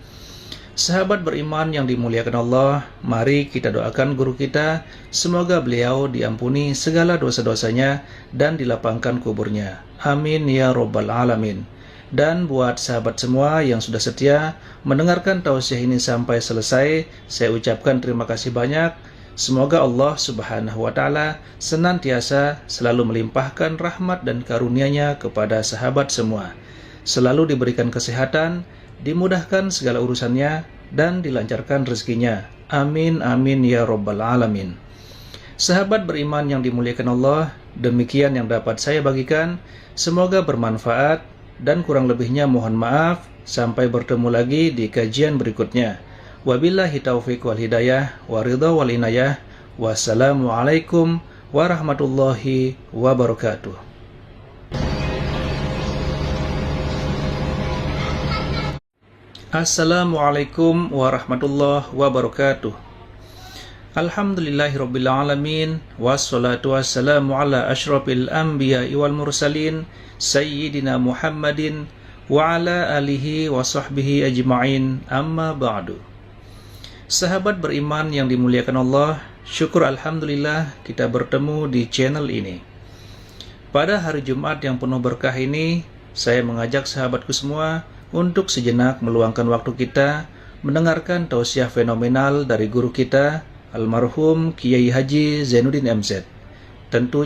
Sahabat beriman yang dimuliakan Allah, mari kita doakan guru kita, semoga beliau diampuni segala dosa-dosanya dan dilapangkan kuburnya. Amin ya Rabbal Alamin. Dan buat sahabat semua yang sudah setia mendengarkan tausiah ini sampai selesai, saya ucapkan terima kasih banyak. Semoga Allah Subhanahu wa Ta'ala senantiasa selalu melimpahkan rahmat dan karunia-Nya kepada sahabat semua, selalu diberikan kesehatan, dimudahkan segala urusannya, dan dilancarkan rezekinya. Amin amin ya Rabbal Alamin. Sahabat beriman yang dimuliakan Allah, demikian yang dapat saya bagikan. Semoga bermanfaat, dan kurang lebihnya mohon maaf. Sampai bertemu lagi di kajian berikutnya. Wabillahi taufiq wal hidayah wa ridha wal inayah. Wassalamualaikum warahmatullahi wabarakatuh. Assalamualaikum warahmatullahi wabarakatuh. Alhamdulillahirrabbilalamin. Wassalatu wassalamu ala ashrafil anbiya'i wal mursalin Sayyidina Muhammadin wa ala alihi wa sahbihi ajma'in, amma ba'du. Sahabat beriman yang dimuliakan Allah, syukur alhamdulillah kita bertemu di channel ini. Pada hari Jumat yang penuh berkah ini, saya mengajak sahabatku semua untuk sejenak meluangkan waktu kita mendengarkan tausiah fenomenal dari guru kita almarhum Kiai Haji Zainuddin MZ. Tentu